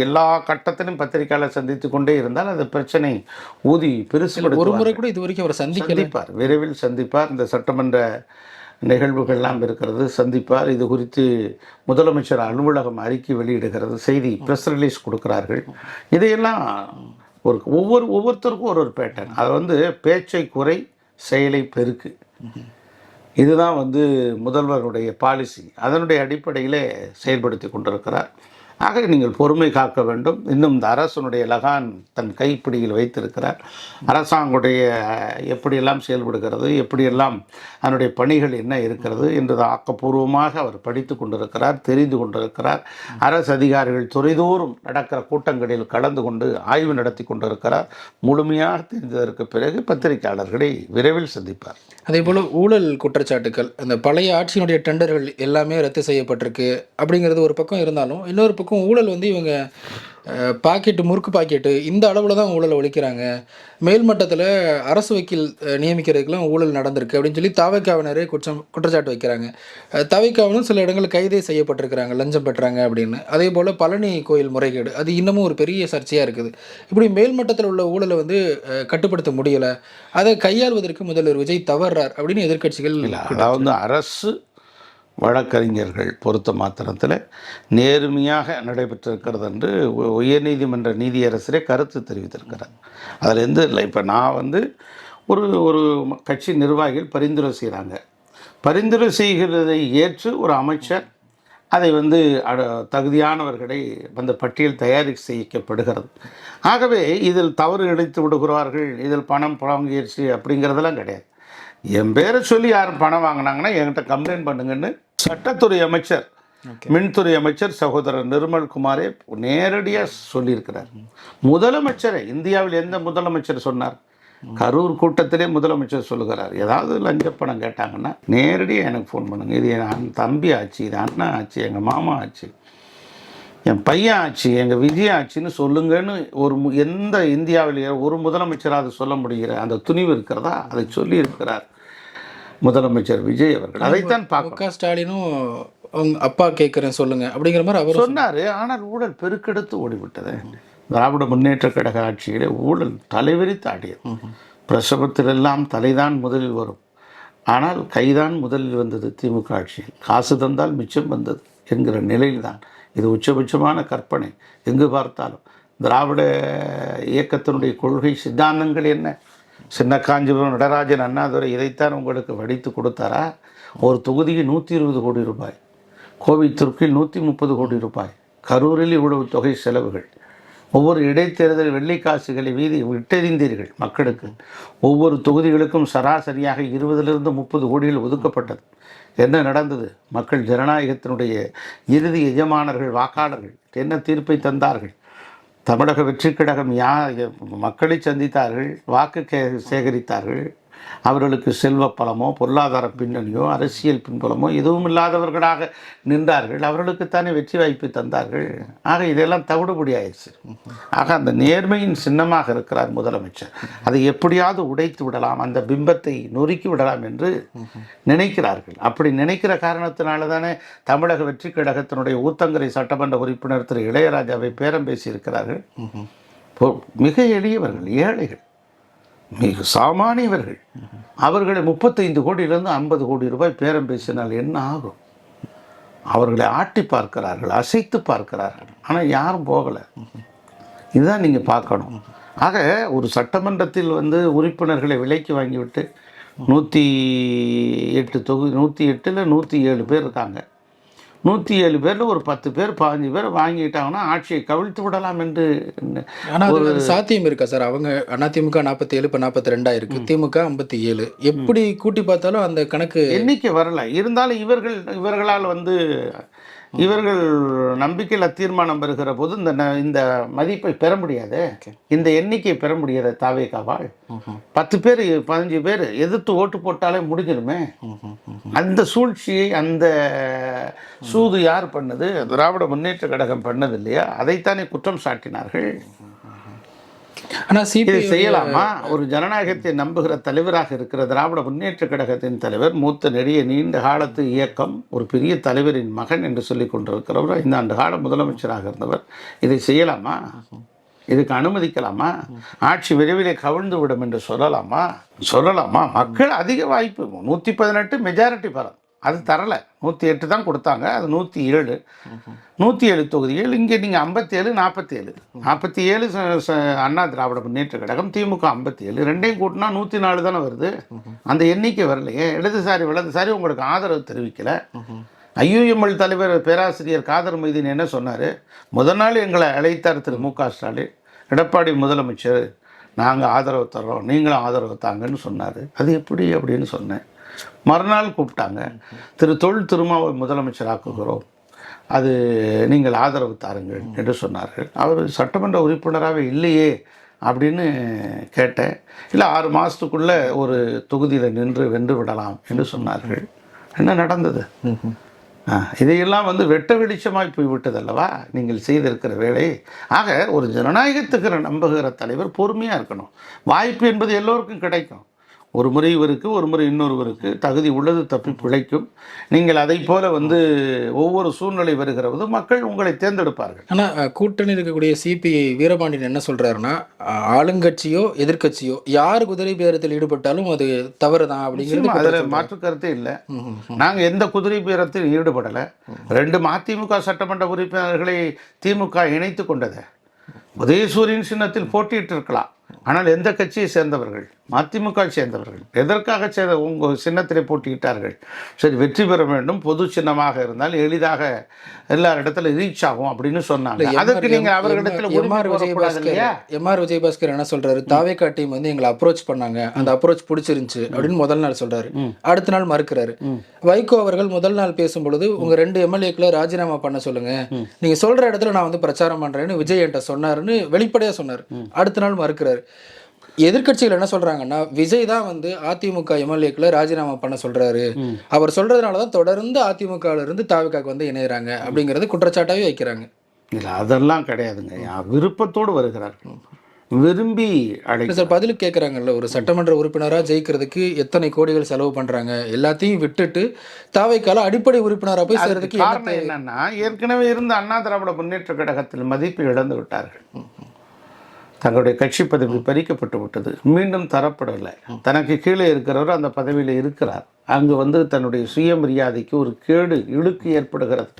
எல்லா கட்டத்திலும் பத்திரிகையாளர் சந்தித்து கொண்டே இருந்தால் அந்த பிரச்சனை ஊதி பெருசு. ஒரு முறை கூட இது வரைக்கும் அவர் சந்திப்பார், விரைவில் சந்திப்பார். இந்த சட்டமன்ற நிகழ்வுகள்லாம் இருக்கிறது, சந்திப்பார். இது குறித்து முதலமைச்சர் அலுவலகம் அறிக்கை வெளியிடுகிறது, செய்தி ப்ரெஸ் ரிலீஸ் கொடுக்கிறார்கள். இதையெல்லாம் ஒவ்வொருத்தருக்கும் ஒரு பேட்டர்ன். அதை பேச்சை குறை, செயலை பெருக்கு. இதுதான் முதல்வருடைய பாலிசி. அதனுடைய அடிப்படையிலே செயல்படுத்தி கொண்டிருக்கிறார். ஆக நீங்கள் பொறுமை காக்க வேண்டும். இன்னும் இந்த அரசனுடைய லகான் தன் கைப்பிடியில் வைத்திருக்கிறார். அரசாங்குடைய எப்படியெல்லாம் செயல்படுகிறது, எப்படியெல்லாம் அதனுடைய பணிகள் என்ன இருக்கிறது என்று ஆக்கப்பூர்வமாக அவர் படித்து கொண்டிருக்கிறார், தெரிந்து கொண்டிருக்கிறார். அரசு அதிகாரிகள் துறைதோறும் நடக்கிற கூட்டங்களில் கலந்து கொண்டு ஆய்வு நடத்தி கொண்டிருக்கிறார். முழுமையாக தெரிந்ததற்கு பிறகு பத்திரிகையாளர்களை விரைவில் சந்திப்பார். அதே போல் ஊழல் குற்றச்சாட்டுக்கள், அந்த பழைய ஆட்சியினுடைய டெண்டர்கள் எல்லாமே ரத்து செய்யப்பட்டிருக்கு அப்படிங்கிறது ஒரு பக்கம் இருந்தாலும், இன்னொரு பக்கம் ஊழல் இவங்க பாக்கெட்டு, முறுக்கு பாக்கெட்டு இந்த அளவில் தான் ஊழலை ஒழிக்கிறாங்க. மேல்மட்டத்தில் அரசு வக்கீல் நியமிக்கிறதுக்கெல்லாம் ஊழல் நடந்திருக்கு அப்படின்னு சொல்லி தவிகாவினரே குற்றச்சாட்டு வைக்கிறாங்க. தவிகாவினும் சில இடங்களில் கைதே செய்யப்பட்டிருக்கிறாங்க, லஞ்சம் பெற்றாங்க அப்படின்னு. அதே போல் பழனி கோயில் முறைகேடு, அது இன்னமும் ஒரு பெரிய சர்ச்சையாக இருக்குது. இப்படி மேல்மட்டத்தில் உள்ள ஊழலை கட்டுப்படுத்த முடியலை, அதை கையாள்வதற்கு முதல்வர் விஜய் தவறார் அப்படின்னு எதிர்க்கட்சிகள். அதாவது அரசு வழக்கறிஞர்கள் பொறுத்த மாத்திரத்தில் நேர்மையாக நடைபெற்றிருக்கிறது என்று உயர்நீதிமன்ற நீதியரசரே கருத்து தெரிவித்திருக்கிறார். அதில் எந்த இல்லை. இப்போ நான் ஒரு கட்சி நிர்வாகிகள் பரிந்துரை செய்கிறாங்க. பரிந்துரை செய்கிறதை ஏற்று ஒரு அமைச்சர் அதை தகுதியானவர்களை பட்டியல் தயாரி செய்யப்படுகிறது. ஆகவே இதில் தவறு இழைத்து விடுகிறார்கள், இதில் பணம் புழங்கிடுச்சு அப்படிங்கிறதெல்லாம் கிடையாது. என் பேரை சொல்லி யாரும் பணம் வாங்கினாங்கன்னா என்கிட்ட கம்ப்ளைண்ட் பண்ணுங்கன்னு சட்டத்துறை அமைச்சர், மின்துறை அமைச்சர் சகோதரர் நிர்மல்குமாரே நேரடியாக சொல்லியிருக்கிறார். முதலமைச்சரை இந்தியாவில் எந்த முதலமைச்சர் சொன்னார்? கரூர் கூட்டத்திலே முதலமைச்சர் சொல்லுகிறார், ஏதாவது லஞ்ச பணம் கேட்டாங்கன்னா நேரடியாக எனக்கு ஃபோன் பண்ணுங்கள், இது என் தம்பி ஆச்சு, இது அண்ணா ஆச்சு, எங்கள் மாமா ஆச்சு, என் பையன் ஆச்சு, எங்கள் விஜய் ஆச்சுன்னு சொல்லுங்கன்னு எந்த இந்தியாவில் ஒரு முதலமைச்சராக அதை சொல்ல முடிகிற அந்த துணிவு இருக்கிறதா? அதை சொல்லி இருக்கிறார் முதலமைச்சர் விஜய் அவர்கள். அதைத்தான் பார்க்க ஸ்டாலினும் அவங்க அப்பா கேட்குறேன் சொல்லுங்க அப்படிங்கிற மாதிரி அவர் சொன்னார். ஆனால் ஊழல் பெருக்கெடுத்து ஓடிவிட்டது. திராவிட முன்னேற்ற கழக ஆட்சியிலே ஊழல் தலைவிரித்து ஆடியது. பிரசவத்திலெல்லாம் தலைதான் முதலில் வரும், ஆனால் கைதான் முதலில் வந்தது திமுக ஆட்சியில். காசு தந்தால் மிச்சம் வந்தது என்கிற நிலையில்தான். இது உச்சபட்சமான கற்பனை. எங்கு பார்த்தாலும் திராவிட இயக்கத்தினுடைய கொள்கை சித்தாந்தங்கள் என்ன? சின்ன காஞ்சிபுரம் நடராஜன் அண்ணாதுரை இதைத்தான் உங்களுக்கு வடித்து கொடுத்தாரா? ஒரு தொகுதிக்கு 120 கோடி ரூபாய், கோவைத்துருக்கில் 130 கோடி ரூபாய், கரூரில் இவ்வளவு தொகை செலவுகள், ஒவ்வொரு இடைத்தேர்தல் வெள்ளைக்காசுகளை விட்டெறிந்தீர்கள் மக்களுக்கு. ஒவ்வொரு தொகுதிகளுக்கும் சராசரியாக 20லிருந்து 30 கோடிகள் ஒதுக்கப்பட்டது. என்ன நடந்தது? மக்கள் ஜனநாயகத்தினுடைய இறுதி எஜமானர்கள், வாக்காளர்கள் என்ன தீர்ப்பை தந்தார்கள்? தமிழக வெற்றிக் கழகம் மக்களை சந்தித்தார்கள், வாக்கு சேகரித்தார்கள். அவர்களுக்கு செல்வ பலமோ பொருளாதார பின்னணியோ அரசியல் பின்புலமோ எதுவும் இல்லாதவர்களாக நின்றார்கள். அவர்களுக்குத்தானே வெற்றி வாய்ப்பு தந்தார்கள். ஆக இதெல்லாம் தவிடுபடி ஆயிடுச்சு. ஆக அந்த நேர்மையின் சின்னமாக இருக்கிறார் முதலமைச்சர். அதை எப்படியாவது உடைத்து விடலாம், அந்த பிம்பத்தை நொறுக்கி விடலாம் என்று நினைக்கிறார்கள். அப்படி நினைக்கிற காரணத்தினால தானே தமிழக வெற்றி கழகத்தினுடைய ஊத்தங்கரை சட்டமன்ற உறுப்பினர் திரு இளையராஜாவை பேரம் பேசியிருக்கிறார்கள். மிக எளியவர்கள், ஏழைகள், மிக சாமானியவர்கள். அவர்களை 35 கோடியிலிருந்து 50 கோடி ரூபாய் பேரம் பேசினால் என்ன ஆகும்? அவர்களை ஆட்டி பார்க்கிறார்கள், அசைத்து பார்க்கிறார்கள். ஆனால் யாரும் போகலை. இதுதான் நீங்கள் பார்க்கணும். ஆக ஒரு சட்டமன்றத்தில் உறுப்பினர்களை விலைக்கு வாங்கிவிட்டு 108 தொகுதி, 108ல் 107 பேர் இருக்காங்க. 107 பேரில் ஒரு 10 பேர் 15 பேர் வாங்கிட்டாங்கன்னா ஆட்சியை கவிழ்த்து விடலாம் என்று. ஆனால் அது சாத்தியம் இருக்கா சார்? அவங்க அதிமுக 47, இப்போ 42 இருக்கு, திமுக 57. எப்படி கூட்டி பார்த்தாலும் அந்த கணக்கு எண்ணிக்கை வரல. இருந்தாலும் இவர்களால் இவர்கள் நம்பிக்கையில் தீர்மானம் பெறுகிற போது இந்த மதிப்பை பெற முடியாது, இந்த எண்ணிக்கையை பெற முடியாது. தாவேகாவால் 10 பேர் 15 பேர் எதிர்த்து ஓட்டு போட்டாலே முடிஞ்சிருமே. அந்த சூழ்ச்சியை, அந்த சூது யார் பண்ணது? திராவிட முன்னேற்ற கழகம் பண்ணது இல்லையா? அதைத்தானே குற்றம் சாட்டினார்கள். ஆனால் இதை செய்யலாமா? ஒரு ஜனநாயகத்தை நம்புகிற தலைவராக இருக்கிற திராவிட முன்னேற்ற கழகத்தின் தலைவர், மூத்த நெடிய நீண்ட காலத்து இயக்கம், ஒரு பெரிய தலைவரின் மகன் என்று சொல்லிக் கொண்டிருக்கிறவர், 5 ஆண்டு கால முதலமைச்சராக இருந்தவர், இதை செய்யலாமா? இதுக்கு அனுமதிக்கலாமா? ஆட்சி விரைவிலே கவிழ்ந்து விடும் என்று சொல்லலாமா? மக்கள் அதிக வாய்ப்பு 118 மெஜாரிட்டி பலம் அது தரலை. 108 தான் கொடுத்தாங்க, அது 107 தொகுதிகள். இங்கே நீங்கள் 47 அண்ணா திராவிட முன்னேற்ற கழகம், திமுக 57, ரெண்டையும் கூட்டினா 104 தானே வருது. அந்த எண்ணிக்கை வரலையே. வலதுசாரி உங்களுக்கு ஆதரவு தெரிவிக்கலை. ஐயுஎம்எல் தலைவர் பேராசிரியர் காதர் மொய்தீன் என்ன சொன்னார்? முதல் நாள் எங்களை அழைத்தார் திரு மு.க. ஸ்டாலின், எடப்பாடி முதலமைச்சர் நாங்கள் ஆதரவு தர்றோம், நீங்களும் ஆதரவு தாங்கன்னு சொன்னார். அது எப்படி அப்படின்னு சொன்னேன். மறுநாள் கூப்பிட்டாங்க, தொல் திருமாவை முதலமைச்சர் ஆக்குகிறோம், அது நீங்கள் ஆதரவு தாருங்கள் என்று சொன்னார்கள். அவர் சட்டமன்ற உறுப்பினராகவே இல்லையே அப்படின்னு கேட்டேன். இல்லை 6 மாதத்துக்குள்ளே ஒரு தொகுதியில் நின்று வென்று விடலாம் என்று சொன்னார்கள். என்ன நடந்தது? இதையெல்லாம் வெட்ட வெளிச்சமாய் போய்விட்டது அல்லவா நீங்கள் செய்திருக்கிற வேலை. ஆக ஒரு ஜனநாயகத்துக்கு நம்புகிற தலைவர் பொறுமையாக இருக்கணும். வாய்ப்பு என்பது எல்லோருக்கும் கிடைக்கும். ஒரு முறை இவருக்கு, ஒரு முறை இன்னொருவருக்கு தகுதி உள்ளது தப்பி பிழைக்கும். நீங்கள் அதை போல ஒவ்வொரு சூழ்நிலை வருகிற போது மக்கள் உங்களை தேர்ந்தெடுப்பார்கள். ஆனால் கூட்டணி இருக்கக்கூடிய சிபிஐ வீரபாண்டியன் என்ன சொல்கிறாருன்னா, ஆளுங்கட்சியோ எதிர்கட்சியோ யார் குதிரை பேரத்தில் ஈடுபட்டாலும் அது தவறு தான் அப்படிங்கிறது அதில் மாற்று கருத்தே இல்லை. நாங்கள் எந்த குதிரை பேரத்தில் ஈடுபடலை. 2 மதிமுக சட்டமன்ற உறுப்பினர்களை திமுக இணைத்து கொண்டது. உதயசூரியன் சின்னத்தில் போட்டியிட்டு இருக்கலாம். ஆனால் எந்த கட்சியை சேர்ந்தவர்கள்? மதிமுக சேர்ந்தவர்கள். எதற்காக உங்கள் சின்னத்திலே போட்டியிட்டார்கள்? சரி, வெற்றி பெற வேண்டும், பொது சின்னமாக இருந்தால் எளிதாக எல்லார் இடத்துல ரீச் ஆகும் அப்படின்னு சொன்னாங்க. அதுக்கு நீங்கள் அவர்களிடத்தில் எம்ஆர் விஜயபாஸ்கர் என்ன சொல்றாரு? தாவேகா டீம் எங்களை அப்ரோச் பண்ணாங்க, அந்த அப்ரோச் பிடிச்சிருந்துச்சு அப்படின்னு முதல் நாள் சொல்றாரு. அடுத்த நாள் மறுக்கிறாரு. வைகோ அவர்கள் முதல் நாள் பேசும்பொழுது உங்க 2 எம்எல்ஏக்களை ராஜினாமா பண்ண சொல்லுங்க, நீங்க சொல்ற இடத்துல நான் பிரச்சாரம் பண்றேன்னு விஜய் என்கிட்ட சொன்னாருன்னு வெளிப்படையா சொன்னார். அடுத்த நாள் மறுக்கிறாரு. எதிர்கட்சிகள் என்ன சொல்றாங்கன்னா, விஜய் தான் அதிமுக எம்எல்ஏக்களை ராஜினாமா பண்ண சொல்றாரு, அவர் சொல்றதுனாலதான் தொடர்ந்து அதிமுக இருந்து தாவேகாக்கு இணையறாங்க அப்படிங்கறது குற்றச்சாட்டாவே வைக்கிறாங்க. இல்லை, அதெல்லாம் கிடையாதுங்க. விருப்பத்தோடு வருகிறார்கள், விரும்பி சார் பதில் கேட்குறாங்கல்ல. ஒரு சட்டமன்ற உறுப்பினராக ஜெயிக்கிறதுக்கு எத்தனை கோடிகள் செலவு பண்ணுறாங்க, எல்லாத்தையும் விட்டுட்டு தாவேக்கால அடிப்படை உறுப்பினராக போய் சேர்றதுக்கு காரணம் என்னன்னா, ஏற்கனவே இருந்த அண்ணா திராவிட முன்னேற்ற கழகத்தில் மதிப்பு இழந்து விட்டார்கள். தங்களுடைய கட்சி பதவி பறிக்கப்பட்டு விட்டது, மீண்டும் தரப்படலை. தனக்கு கீழே இருக்கிறவர் அந்த பதவியில் இருக்கிறார். அங்கு தன்னுடைய சுயமரியாதைக்கு ஒரு இழுக்கு ஏற்படுகிறது.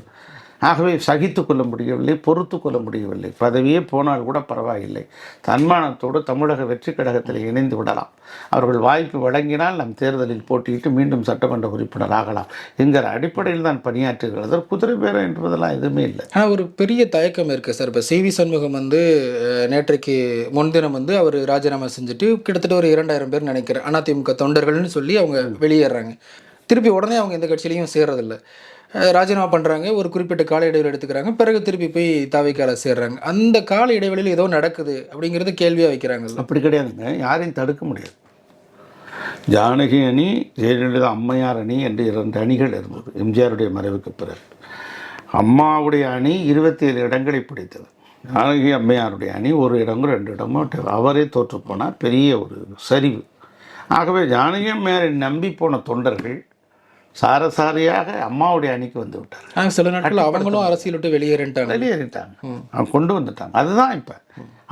ஆகவே சகித்து கொள்ள முடியவில்லை, பொறுத்து கொள்ள முடியவில்லை. பதவியே போனால் கூட பரவாயில்லை, தன்மானத்தோடு தமிழக வெற்றி கழகத்தில் இணைந்து விடலாம். அவர்கள் வாய்ப்பு வழங்கினால் நம் தேர்தலில் போட்டியிட்டு மீண்டும் சட்டமன்ற உறுப்பினர் ஆகலாம் என்கிற அடிப்படையில் தான் பணியாற்றுகிறது. குதிரை பேரம் என்பதெல்லாம் எதுவுமே இல்லை. ஆனால் ஒரு பெரிய தயக்கம் இருக்குது சார். இப்போ சிவி சண்முகம் நேற்றைக்கு முன்தினம் அவர் ராஜினாமா செஞ்சுட்டு கிட்டத்தட்ட ஒரு 2000 பேர் நினைக்கிறேன் அதிமுக தொண்டர்கள்னு சொல்லி அவங்க வெளியேறாங்க. திருப்பி உடனே அவங்க எந்த கட்சியிலையும் சேர்றதில்லை. ராஜினாமா பண்ணுறாங்க, ஒரு குறிப்பிட்ட கால இடைவெளி எடுத்துக்கிறாங்க, பிறகு திருப்பி போய் தாவேக்கால சேர்றாங்க. அந்த கால இடைவெளியில் ஏதோ நடக்குது அப்படிங்கிறது கேள்வியாக வைக்கிறாங்க. அப்படி கிடையாதுங்க, யாரையும் தடுக்க முடியாது. ஜானகி அணி, ஜெயலலிதா அம்மையார் அணி என்று 2 அணிகள் இருந்தது எம்ஜிஆருடைய மறைவுக்கு பிறகு. அம்மாவுடைய அணி 27 இடங்களை பிடித்தது. ஜானகி அம்மையாருடைய அணி 1 இடமோ 2 இடமோ அவரே தோற்றுப்போனார். பெரிய ஒரு சரிவு. ஆகவே ஜானகி அம்மையாரை நம்பி போன தொண்டர்கள் சாரசாரியாக அம்மாவுடைய அணிக்கு வந்து விட்டாங்க. சில நாட்கள் அவங்களும் அரசியல் விட்டு வெளியேறிட்டாங்க. அவங்க கொண்டு வந்துட்டாங்க. அதுதான் இப்போ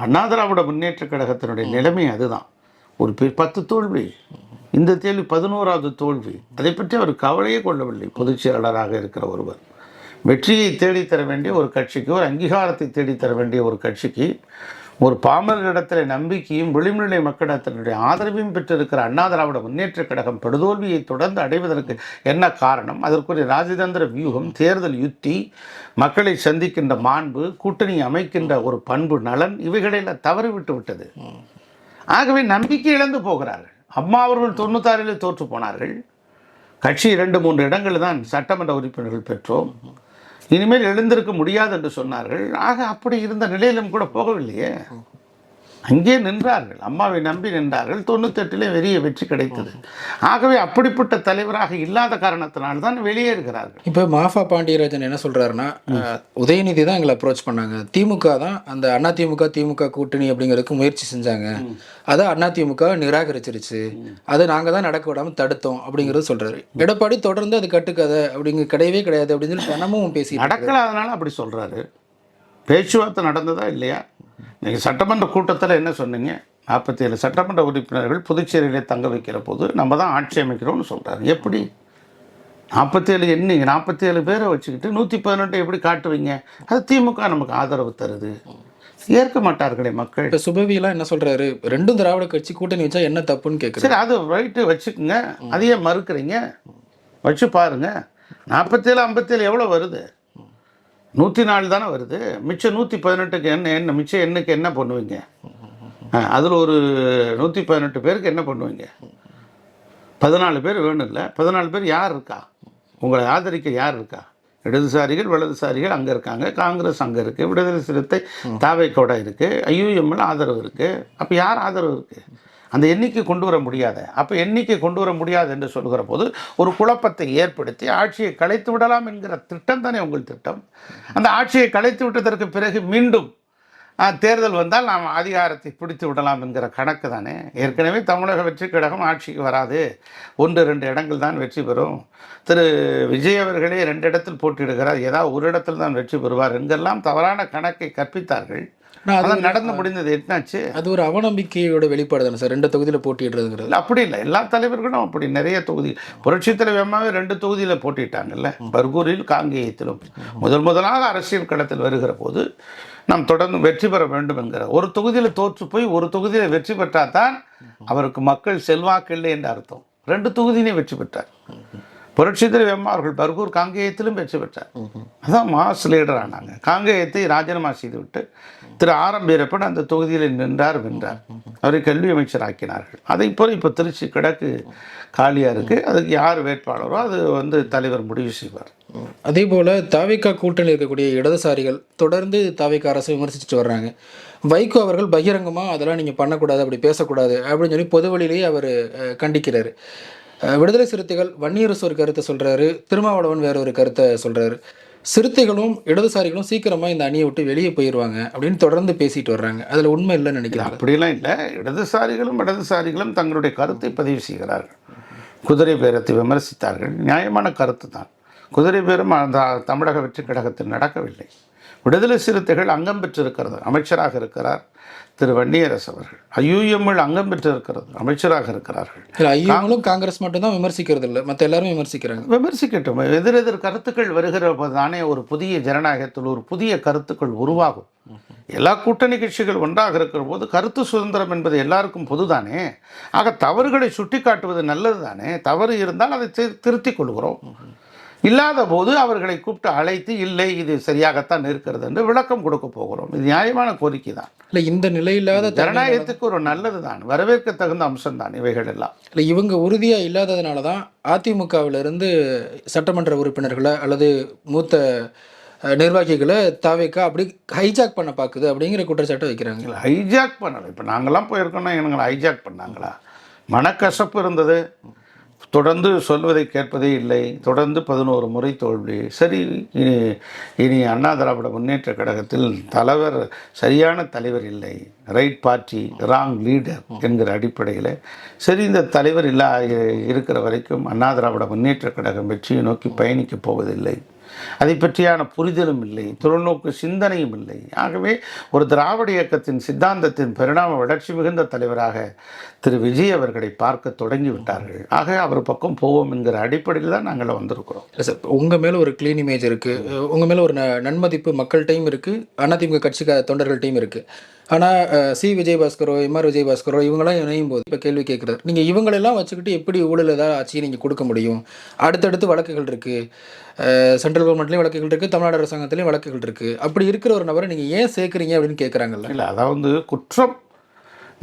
அண்ணா திராவிட முன்னேற்ற கழகத்தினுடைய நிலைமை. அதுதான் ஒரு 10 தோல்வி, இந்த தேர்வு 11வது தோல்வி. அதை பற்றி அவர் கவலையே கொள்ளவில்லை. பொதுச் செயலாளராக இருக்கிற ஒருவர் வெற்றியை தேடித்தர வேண்டிய ஒரு கட்சிக்கு, ஒரு அங்கீகாரத்தை தேடித்தர வேண்டிய ஒரு கட்சிக்கு, ஒரு பாமரரிடத்தில் நம்பிக்கையும் விளிம்புநிலை மக்களிடத்தினுடைய ஆதரவையும் பெற்றிருக்கிற அண்ணா திராவிட முன்னேற்ற கழகம் படுதோல்வியை தொடர்ந்து அடைவதற்கு என்ன காரணம்? அதற்குரிய ராஜதந்திர வியூகம், தேர்தல் யுத்தி, மக்களை சந்திக்கின்ற மாண்பு, கூட்டணி அமைக்கின்ற ஒரு பண்பு நலன், இவைகளெல்லாம் தவறிவிட்டு விட்டது. ஆகவே நம்பிக்கை இழந்து போகிறார்கள். அம்மா அவர்கள் 96 தோற்று போனார்கள். கட்சி 2-3 இடங்கள் தான் சட்டமன்ற உறுப்பினர்கள் பெற்றோம். இனிமேல் எழுந்திருக்க முடியாது என்று சொன்னார்கள். ஆக அப்படி இருந்த நிலையிலும் கூட போகவில்லையே, அங்கே நின்றார்கள். அம்மாவை நம்பி நின்றார்கள். 98 பெரிய வெற்றி கிடைத்தது. ஆகவே அப்படிப்பட்ட தலைவராக இல்லாத காரணத்தினால்தான் வெளியேறுகிறார்கள். இப்போ மாஃபா பாண்டியராஜன் என்ன சொல்றாருன்னா, உதயநிதி தான் எங்களை அப்ரோச் பண்ணாங்க, திமுக தான் அந்த அதிமுக கூட்டணி அப்படிங்கிறதுக்கு முயற்சி செஞ்சாங்க, அதை அதிமுக நிராகரிச்சிருச்சு, அதை நாங்கள் தான் நடக்க விடாமல் தடுத்தோம் அப்படிங்கிறது சொல்றாரு. எடப்பாடி தொடர்ந்து அது கட்டுக்கதை அப்படிங்க கிடையவே கிடையாது அப்படின்னு சொல்லி தினமும் பேசி நடக்கல. அதனால அப்படி சொல்றாரு. பேச்சுவார்த்தை நடந்ததா இல்லையா? நீங்கள் சட்டமன்ற கூட்டத்தில் என்ன சொன்னீங்க? 47 சட்டமன்ற உறுப்பினர்கள் புதுச்சேரியிலே தங்க வைக்கிற போது நம்ம தான் ஆட்சி அமைக்கிறோம்னு சொல்கிறாரு. எப்படி 47 எண்ணிங்க 47 பேரை வச்சுக்கிட்டு 118 எப்படி காட்டுவீங்க? அது திமுக நமக்கு ஆதரவு தருது. ஏற்க மாட்டார்களே மக்கள். இப்போ சுபவிலாம் என்ன சொல்றாரு, ரெண்டும் திராவிட கட்சி கூட்டணி வச்சா என்ன தப்புன்னு கேட்குறாரு. சரி, அது ரைட்டு வச்சுக்குங்க. அதையே மறுக்கிறீங்க? வச்சு பாருங்க. 47 57 எவ்வளோ வருது? 104 தானே வருது. மிச்சம் 118க்கு என்ன மிச்சம் எண்ணுக்கு என்ன பண்ணுவீங்க? அதில் ஒரு 118 பேருக்கு என்ன பண்ணுவீங்க? 14 பேர் வேணும் இல்லை? 14 பேர் யார் இருக்கா? உங்களை ஆதரிக்க யார் இருக்கா? இடதுசாரிகள் வலதுசாரிகள் அங்கே இருக்காங்க, காங்கிரஸ் அங்கே இருக்குது, விடுதலை சிறுத்தை தாவேக்கோட இருக்குது, ஐயுஎம்எல் ஆதரவு இருக்குது. அப்போ யார் ஆதரவு இருக்குது? அந்த எண்ணிக்கை கொண்டு வர முடியாத. அப்போ எண்ணிக்கை கொண்டு வர முடியாது என்று சொல்கிற போது ஒரு குழப்பத்தை ஏற்படுத்தி ஆட்சியை கலைத்து விடலாம் என்கிற திட்டம் தானே உங்கள் திட்டம். அந்த ஆட்சியை கலைத்து விட்டதற்கு பிறகு மீண்டும் தேர்தல் வந்தால் நாம் அதிகாரத்தை பிடித்து விடலாம் என்கிற கணக்கு தானே. ஏற்கனவே தமிழக வெற்றி கழகம் ஆட்சிக்கு வராது, 1-2 இடங்கள் தான் வெற்றி பெறும். திரு விஜய் அவர்களே 2 இடத்தில் போட்டியிடுகிறார், ஏதாவது ஒரு இடத்தில் தான் வெற்றி பெறுவார் என்கெல்லாம் தவறான கணக்கை கற்பித்தார்கள். அதான் நடந்து முடிந்தது. என்னாச்சு? அது ஒரு அவநம்பிக்கையோட வெளிப்பாடு தானே சார், 2 தொகுதியில் போட்டியிடுறதுங்கிறது. அப்படி இல்லை, எல்லா தலைவர்களும் அப்படி நிறைய தொகுதி. புரட்சித் தலைவர் அம்மாவே 2 தொகுதியில் போட்டிட்டாங்கல்ல, பர்கூரில் காங்கேயத்திலும். முதலாக அரசியல் களத்தில் வருகிற போது நாம் தொடர்ந்து வெற்றி பெற வேண்டும் என்கிற ஒரு தொகுதியில் தோற்று போய் ஒரு தொகுதியில் வெற்றி பெற்றால் தான் அவருக்கு மக்கள் செல்வாக்கு இல்லை என்று அர்த்தம். 2 தொகுதியிலே வெற்றி பெற்றார். புரட்சித் தலைவர் அம்மா அவர்கள் பர்கூர் காங்கேயத்திலும் வெற்றி பெற்றார். அதான் மாஸ் லீடர் ஆனாங்க. காங்கேயத்தை ராஜினாமா செய்துவிட்டு திரு ஆர்.எம். வீரப்பன் அந்த தொகுதியில் வென்றார். அவரை கல்வி அமைச்சர் ஆக்கினார்கள். அதை போல் இப்போ திருச்சி கிழக்கு காலியாக இருக்குது. அதுக்கு யார் வேட்பாளரோ அது தலைவர் முடிவு செய்வார். அதே போல் தாவேகா கூட்டணியில் இருக்கக்கூடிய இடதுசாரிகள் தொடர்ந்து தாவேகா அரசை விமர்சிச்சுட்டு வர்றாங்க. வைகோ அவர்கள் பகிரங்கமாக அதெல்லாம் நீங்கள் பண்ணக்கூடாது, அப்படி பேசக்கூடாது அப்படின்னு சொல்லி பொது வழியிலேயே அவர் கண்டிக்கிறார். விடுதலை சிறுத்தைகள் வன்னியரசு ஒரு கருத்தை சொல்கிறாரு, திருமாவளவன் வேற ஒரு கருத்தை சொல்கிறாரு. சிறுத்தைகளும் இடதுசாரிகளும் சீக்கிரமாக இந்த அணியை விட்டு வெளியே போயிடுவாங்க அப்படின்னு தொடர்ந்து பேசிட்டு வர்றாங்க. அதில் உண்மை இல்லைன்னு நினைக்கிறேன். அப்படிலாம் இல்லை. இடதுசாரிகளும் தங்களுடைய கருத்தை பதிவு செய்கிறார்கள். குதிரை பேரத்தை விமர்சித்தார்கள், நியாயமான கருத்து தான். குதிரை பேரம் அந்த தமிழக வெற்றி கழகத்தில் நடக்கவில்லை. விடுதலை சிறுத்தைகள் அங்கம் பெற்றிருக்கிறது, அமைச்சராக இருக்கிறார் திரு வன்னியரசு அவர்கள். ஐயுஎம்எல் அங்கம் பெற்றிருக்கிறது, அமைச்சராக இருக்கிறார்கள். ஐயுஎம்எலும் காங்கிரஸ் மட்டும்தான் விமர்சிக்கிறது இல்லை, மற்ற எல்லாரும் விமர்சிக்கிறாங்க. விமர்சிக்கட்டும். எதிரெதிர் கருத்துக்கள் வருகிற போது தானே ஒரு புதிய ஜனநாயகத்தில் ஒரு புதிய கருத்துக்கள் உருவாகும். எல்லா கூட்டணி கட்சிகள் ஒன்றாக இருக்கிற போது கருத்து சுதந்திரம் என்பது எல்லாருக்கும் பொதுதானே. ஆக தவறுகளை சுட்டி காட்டுவது நல்லது தானே. தவறு இருந்தால் அதை திருத்திக் கொள்கிறோம். இல்லாத போது அவர்களை கூப்பிட்டு அழைத்து இல்லை இது சரியாகத்தான் இருக்கிறது என்று விளக்கம் கொடுக்க போகிறோம். இது நியாயமான கோரிக்கை தான். இல்லை, இந்த நிலையில்லாத ஜனநாயகத்துக்கு ஒரு நல்லது தான், வரவேற்க தகுந்த அம்சம் தான் இவைகள் எல்லாம். இல்லை, இவங்க உறுதியாக இல்லாததுனால தான் அதிமுகவிலிருந்து சட்டமன்ற உறுப்பினர்களை அல்லது மூத்த நிர்வாகிகளை தாவேக்கா அப்படி ஹைஜாக் பண்ண பார்க்குது அப்படிங்கிற குற்றச்சாட்டை வைக்கிறாங்க. இல்லை, ஹைஜாக் பண்ணலை. இப்போ நாங்கள்லாம் போயிருக்கோம்னா எங்களை ஹைஜாக் பண்ணாங்களா? மனக்கசப்பு இருந்தது, தொடர்ந்து சொல்வதை கேட்பதே இல்லை, தொடர்ந்து 11 முறை தோல்வி. சரி, இனி அண்ணா திராவிட முன்னேற்ற கழகத்தில் தலைவர் சரியான தலைவர் இல்லை, ரைட் பார்ட்டி ராங் லீடர் என்கிற அடிப்படையில் சரி இந்த தலைவர் இருக்கிற வரைக்கும் அண்ணா திராவிட முன்னேற்ற கழகம் வெற்றியை நோக்கி பயணிக்கப் போவதில்லை. அதை பற்றியான புரிதலும் இல்லை, தொலைநோக்கு சிந்தனையும் இல்லை. ஆகவே ஒரு திராவிட இயக்கத்தின் சித்தாந்தத்தின் பரிணாம வளர்ச்சி மிகுந்த தலைவராக திரு விஜய் அவர்களை பார்க்க தொடங்கி விட்டார்கள். ஆக அவர் பக்கம் போவோம் என்கிற அடிப்படையில் தான் நாங்கள் வந்திருக்கிறோம். சார், உங்கள் மேலே ஒரு க்ளீன் இமேஜ் இருக்குது, உங்கள் மேலே ஒரு நன்மதிப்பு மக்கள்கிட்டையும் இருக்குது, அதிமுக கட்சி தொண்டர்கள்ட்டையும் இருக்குது. ஆனால் சி விஜயபாஸ்கரோ எம்ஆர் விஜயபாஸ்கரோ இவங்களாம் இணையும் போது இப்போ கேள்வி கேட்குறது, நீங்கள் இவங்களெல்லாம் வச்சுக்கிட்டு எப்படி ஊழல் ஏதாவது ஆட்சியை நீங்கள் கொடுக்க முடியும்? அடுத்தடுத்து வழக்குகள் இருக்குது, சென்ட்ரல் கவர்மெண்ட்லேயும் வழக்குகள் இருக்குது, தமிழ்நாடு அரசாங்கத்துலேயும் வழக்குகள் இருக்குது. அப்படி இருக்கிற ஒரு நபரை நீங்கள் ஏன் சேர்க்குறீங்க அப்படின்னு கேட்குறாங்கல்ல. இல்லை, அதாவது குற்றம்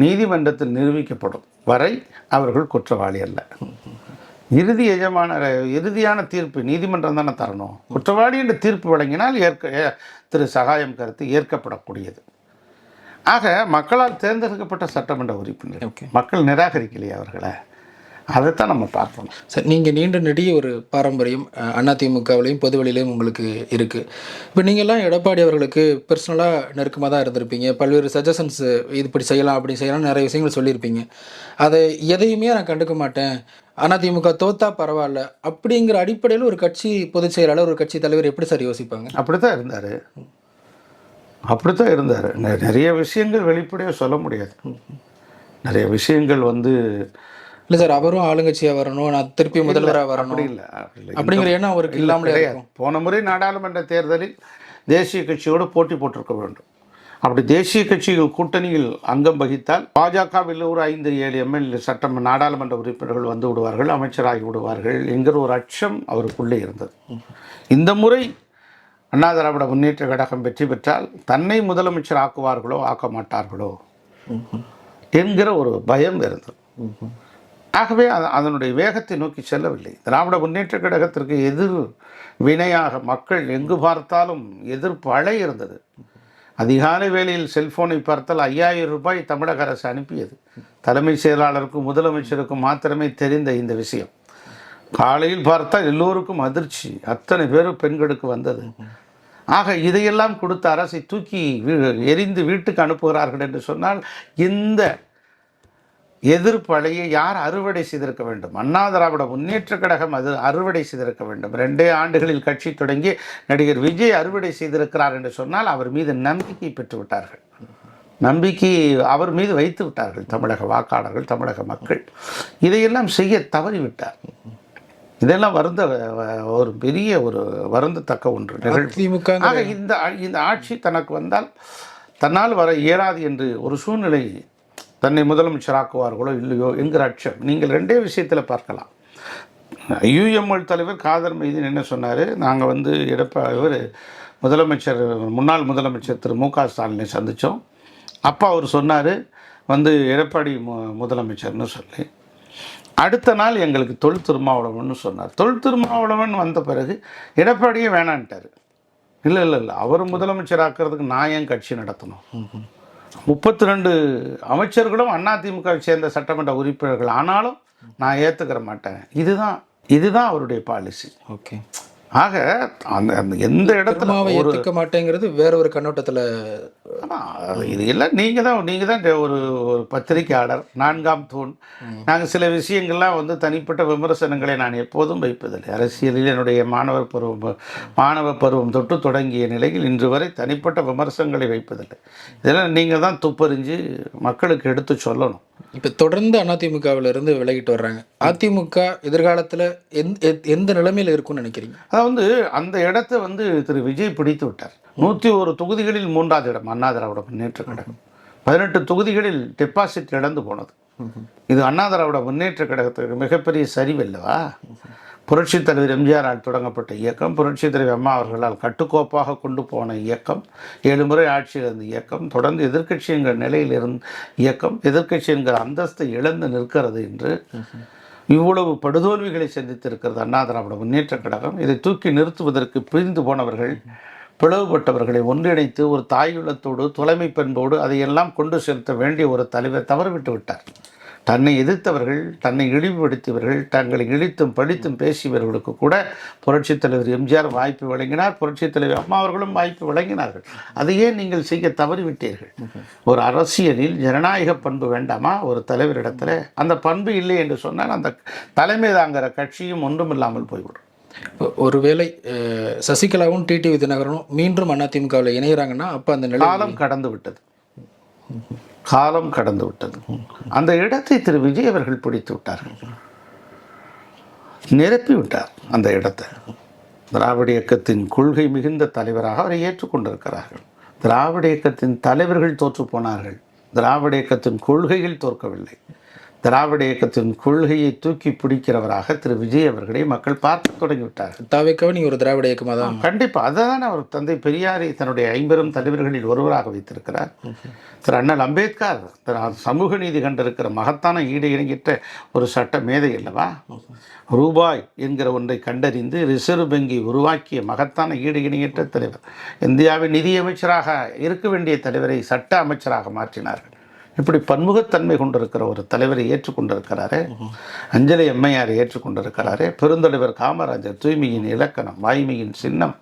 நீதிமன்றத்தில் நிரூபிக்கப்படும் வரை அவர்கள் குற்றவாளி அல்ல. இறுதியான தீர்ப்பு நீதிமன்றம் தானே தரணும். குற்றவாளி என்ற தீர்ப்பு வழங்கினால் திரு சகாயம் கருத்து ஏற்கப்படக்கூடியது. ஆக மக்களால் தேர்ந்தெடுக்கப்பட்ட சட்டமன்ற உறுப்பினர் மக்கள் நிராகரிக்கலையே அவர்களை, அதைத்தான் நம்ம பார்க்கணும். சார், நீங்கள் நீண்ட நெடிய ஒரு பாரம்பரியம் அதிமுகவிலையும் பொது வெளியிலையும் உங்களுக்கு இருக்குது. இப்போ நீங்கள்லாம் எடப்பாடி அவர்களுக்கு பர்சனலாக நெருக்கமாக தான் இருந்திருப்பீங்க. பல்வேறு சஜஷன்ஸ் இது இப்படி செய்யலாம் அப்படி செய்யலாம் நிறைய விஷயங்கள் சொல்லியிருப்பீங்க. அதை எதையுமே நான் கண்டுக்க மாட்டேன், அதிமுக தோத்தா பரவாயில்ல அப்படிங்கிற அடிப்படையில் ஒரு கட்சி பொதுச் செயலாளர் ஒரு கட்சி தலைவர் எப்படி சார் யோசிப்பாங்க? அப்படி தான் இருந்தார். அப்படித்தான் இருந்தார். நிறைய விஷயங்கள் வெளிப்படையாக சொல்ல முடியாது. நிறைய விஷயங்கள் வந்து இல்லை சார், அவரும் ஆளுங்கட்சியாக வரணும், நான் திருப்பி முதல்வராக அப்படி வரணும் இல்லை, அப்படி இல்லை. அப்படிங்கிற எண்ணம் அவருக்கு இல்லாமலே கிடையாது. இருக்கும். போன முறை நாடாளுமன்ற தேர்தலில் தேசிய கட்சியோடு போட்டி போட்டிருக்க வேண்டும். அப்படி தேசிய கட்சிகள் கூட்டணியில் அங்கம் வகித்தால் பாஜகவில் ஒரு 5-7 எம்எல்ஏ சட்டமன்ற நாடாளுமன்ற உறுப்பினர்கள் வந்து விடுவார்கள், அமைச்சராகி விடுவார்கள் என்கிற ஒரு அச்சம் அவருக்குள்ளே இருந்தது. இந்த முறை அண்ணா திராவிட முன்னேற்ற கழகம் வெற்றி பெற்றால் தன்னை முதலமைச்சர் ஆக்குவார்களோ ஆக்க மாட்டார்களோ என்கிற ஒரு பயம் இருந்தது. ஆகவே அதனுடைய வேகத்தை நோக்கி செல்லவில்லை. திராவிட முன்னேற்ற கழகத்திற்கு எதிர் வினையாக மக்கள் எங்கு பார்த்தாலும் எதிர்ப்பு அலை இருந்தது. அதிகாலை வேளையில் செல்போனை பார்த்தால் 5000 ரூபாய் தமிழக அரசு அனுப்பியது. தலைமை செயலாளருக்கும் முதலமைச்சருக்கும் மாத்திரமே தெரிந்த இந்த விஷயம் காலையில் பார்த்தால் எல்லோருக்கும் அதிர்ச்சி. அத்தனை பேரும் பெண்களுக்கு வந்தது. ஆக இதையெல்லாம் கொடுத்த அரசை தூக்கி எரிந்து வீட்டுக்கு அனுப்புகிறார்கள் என்று சொன்னால் இந்த எதிர்ப்பு அலையை யார் அறுவடை செய்திருக்க வேண்டும்? அண்ணா திராவிட முன்னேற்ற கழகம் அது அறுவடை செய்திருக்க வேண்டும். 2 ஆண்டுகளில் கட்சி தொடங்கி நடிகர் விஜய் அறுவடை செய்திருக்கிறார் என்று சொன்னால் அவர் மீது நம்பிக்கை பெற்று விட்டார்கள். நம்பிக்கை அவர் மீது வைத்து விட்டார்கள் தமிழக வாக்காளர்கள், தமிழக மக்கள். இதையெல்லாம் செய்ய தவறிவிட்டார். இதெல்லாம் ஒரு பெரிய ஒரு வருந்தத்தக்க ஒன்று நிகழ்வு. ஆக இந்த ஆட்சி தனக்கு வந்தால் தன்னால் வர இயலாது என்று ஒரு சூழ்நிலை, தன்னை முதலமைச்சராக்குவார்களோ இல்லையோ என்கிற அச்சம் நீங்கள் 2 விஷயத்தில் பார்க்கலாம். யுஎம்எல் தலைவர் காதர் மைதீன் என்ன சொன்னார்? நாங்கள் வந்து முதலமைச்சர் முன்னாள் முதலமைச்சர் திரு மு க ஸ்டாலினை சந்தித்தோம். அப்போ அவர் சொன்னார் வந்து எடப்பாடி முதலமைச்சர்னு சொல்லி. அடுத்த நாள் எங்களுக்கு தொல் திருமாவளவன் சொன்னார். தொல் திருமாவளவன் வந்த பிறகு எடப்பாடியே வேணான்ட்டார். இல்லை இல்லை இல்லை, அவர் முதலமைச்சராக்கிறதுக்கு நான் ஏன் கட்சி நடத்தணும்? 32 அமைச்சர்களும் அதிமுகவை சேர்ந்த சட்டமன்ற உறுப்பினர்கள், ஆனாலும் நான் ஏற்றுக்கிற மாட்டேன். இதுதான் அவருடைய பாலிசி. ஓகே. ஆக அந்த எந்த இடத்துல ஏற்றுக்க மாட்டேங்கிறது வேற ஒரு கண்ணோட்டத்தில். இது எல்லாம் நீங்கள் தான் ஒரு பத்திரிகையாளர், 4ஆம் தூண். நாங்கள் சில விஷயங்கள்லாம் வந்து தனிப்பட்ட விமர்சனங்களை நான் எப்போதும் வைப்பதில்லை. அரசியலில் என்னுடைய மாணவ பருவம் தொட்டு தொடங்கிய நிலையில் இன்று வரை தனிப்பட்ட விமர்சனங்களை வைப்பதில்லை. இதெல்லாம் நீங்கள் தான் துப்பறிஞ்சு மக்களுக்கு எடுத்து சொல்லணும். இப்போ தொடர்ந்து அதிமுகவிலிருந்து விலகிட்டு வர்றாங்க. அதிமுக எதிர்காலத்தில் எந்த நிலைமையில் இருக்கும்னு நினைக்கிறீங்க? அதாவது அந்த இடத்தை வந்து திரு விஜய் பிடித்து விட்டார். 101 தொகுதிகளில் 3வது இடம் அண்ணா திராவிட முன்னேற்ற கழகம். 18 தொகுதிகளில் டெபாசிட் இழந்து போனது. இது அண்ணா திராவிட முன்னேற்ற கழகத்துக்கு மிகப்பெரிய சரிவு அல்லவா? புரட்சித் தலைவர் எம்ஜிஆரால் தொடங்கப்பட்ட இயக்கம், புரட்சித் தலைவர் அம்மா அவர்களால் கட்டுக்கோப்பாக கொண்டு போன இயக்கம், 7 முறை ஆட்சியில் இருந்த இயக்கம், தொடர்ந்து எதிர்க்கட்சி என்கிற நிலையில் இருந்த இயக்கம், எதிர்க்கட்சி என்கிற அந்தஸ்தை இழந்து நிற்கிறது என்று இவ்வளவு படுதோல்விகளை சந்தித்திருக்கிறது அண்ணா திராவிட முன்னேற்ற கழகம். இதை தூக்கி நிறுத்துவதற்கு பிரிந்து போனவர்கள், பிளவுபட்டவர்களை ஒன்றிணைத்து ஒரு தாயுள்ளத்தோடு தலைமை பண்போடு அதையெல்லாம் கொண்டு செலுத்த வேண்டிய ஒரு தலைவர் தவறுவிட்டு விட்டார். தன்னை எதிர்த்தவர்கள், தன்னை இழிவுபடுத்தியவர்கள், தங்களை இழித்தும் படித்தும் பேசியவர்களுக்கு கூட புரட்சித் தலைவர் எம்ஜிஆர் வாய்ப்பு வழங்கினார், புரட்சித் தலைவர் அம்மா அவர்களும் வாய்ப்பு வழங்கினார்கள். அதையே நீங்கள் செய்ய தவறிவிட்டீர்கள். ஒரு அரசியலில் ஜனநாயக பண்பு வேண்டாமா ஒரு தலைவரிடத்தில்? அந்த பண்பு இல்லை என்று சொன்னால் அந்த தலைமை தாங்கிற கட்சியும் ஒன்றுமில்லாமல் போய்விடும். ஒருவேளை சசிகலாவும் டிடிவி தினகரனும் மீண்டும் அதிமுகவில் இணைகிறாங்கன்னா அப்போ அந்த காலம் கடந்து விட்டது. அந்த இடத்தை திரு விஜய் அவர்கள் பிடித்து விட்டார்கள், நிரப்பி விட்டார் அந்த இடத்தை. திராவிட இயக்கத்தின் கொள்கை மிகுந்த தலைவராக அவரை ஏற்றுக்கொண்டிருக்கிறார்கள். திராவிட இயக்கத்தின் தலைவர்கள் தோற்று போனார்கள், திராவிட இயக்கத்தின் கொள்கைகள் தோற்கவில்லை. திராவிட இயக்கத்தின் கொள்கையை தூக்கி பிடிக்கிறவராக திரு விஜய் அவர்களை மக்கள் பார்க்க தொடங்கிவிட்டார்கள். தாவேக்காவை நீங்கள் ஒரு திராவிட இயக்கமாக தான். கண்டிப்பாக அதுதான் அவர் தந்தை பெரியாரை தன்னுடைய 50 தலைவர்களில் ஒருவராக வைத்திருக்கிறார். திரு அண்ணல் அம்பேத்கர் சமூக நீதி கண்டிருக்கிற மகத்தான ஈடு இணைகிட்ட ஒரு சட்ட மேதை அல்லவா? ரூபாய் என்கிற ஒன்றை கண்டறிந்து ரிசர்வ் வங்கி உருவாக்கிய மகத்தான ஈடு இணையற்ற தலைவர். இந்தியாவின் நிதியமைச்சராக இருக்க வேண்டிய தலைவரை சட்ட அமைச்சராக மாற்றினார்கள். இப்படி பன்முகத்தன்மை கொண்டிருக்கிற ஒரு தலைவரை ஏற்றுக்கொண்டிருக்கிறாரே. அஞ்சலி அம்மையாரை ஏற்றுக்கொண்டிருக்கிறாரே. பெருந்தலைவர் காமராஜர் தூய்மையின் இலக்கணம், வாய்மையின் சின்னம்,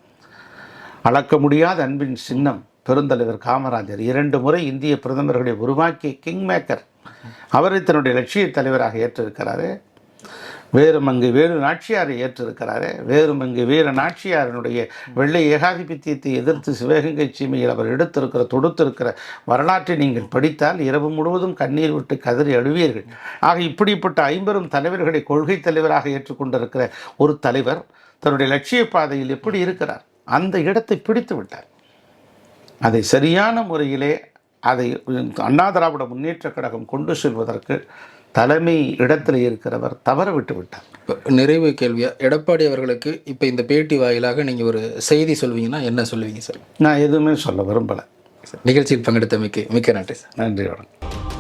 அளக்க முடியாத அன்பின் சின்னம் பெருந்தலைவர் காமராஜர். 2 முறை இந்திய பிரதமர்களை உருவாக்கிய கிங் மேக்கர், அவரை தன்னுடைய லட்சிய தலைவராக ஏற்றிருக்கிறாரே. வேறுமங்கு வேறு நாச்சியாரை ஏற்றிருக்கிறாரே, வேறுமங்கு வீர நாச்சியாரனுடைய வெள்ளை ஏகாதிபத்தியத்தை எதிர்த்து சிவகங்கை சீமையில் அவர் தொடுத்திருக்கிற வரலாற்றை நீங்கள் படித்தால் இரவு முழுவதும் கண்ணீர் விட்டு கதறி அழுவீர்கள். ஆக இப்படிப்பட்ட 50 தலைவர்களை கொள்கை தலைவராக ஏற்றுக்கொண்டிருக்கிற ஒரு தலைவர் தன்னுடைய லட்சிய பாதையில் எப்படி இருக்கிறார்? அந்த இடத்தை பிடித்து விட்டார். அதை சரியான முறையிலே அதை அண்ணா திராவிட முன்னேற்றக் கழகம் கொண்டு செல்வதற்கு தலைமை இடத்தில் இருக்கிறவர் தவற விட்டு விட்டார். நிறைவு கேள்வியா, எடப்பாடி அவர்களுக்கு இப்போ இந்த பேட்டி வாயிலாக நீங்கள் ஒரு செய்தி சொல்வீங்கன்னா என்ன சொல்லுவீங்க சார்? நான் எதுவுமே சொல்ல விரும்பலை. நிகழ்ச்சியில் பங்கெடுத்தமைக்கு மிக்க நன்றி சார். நன்றி, வணக்கம்.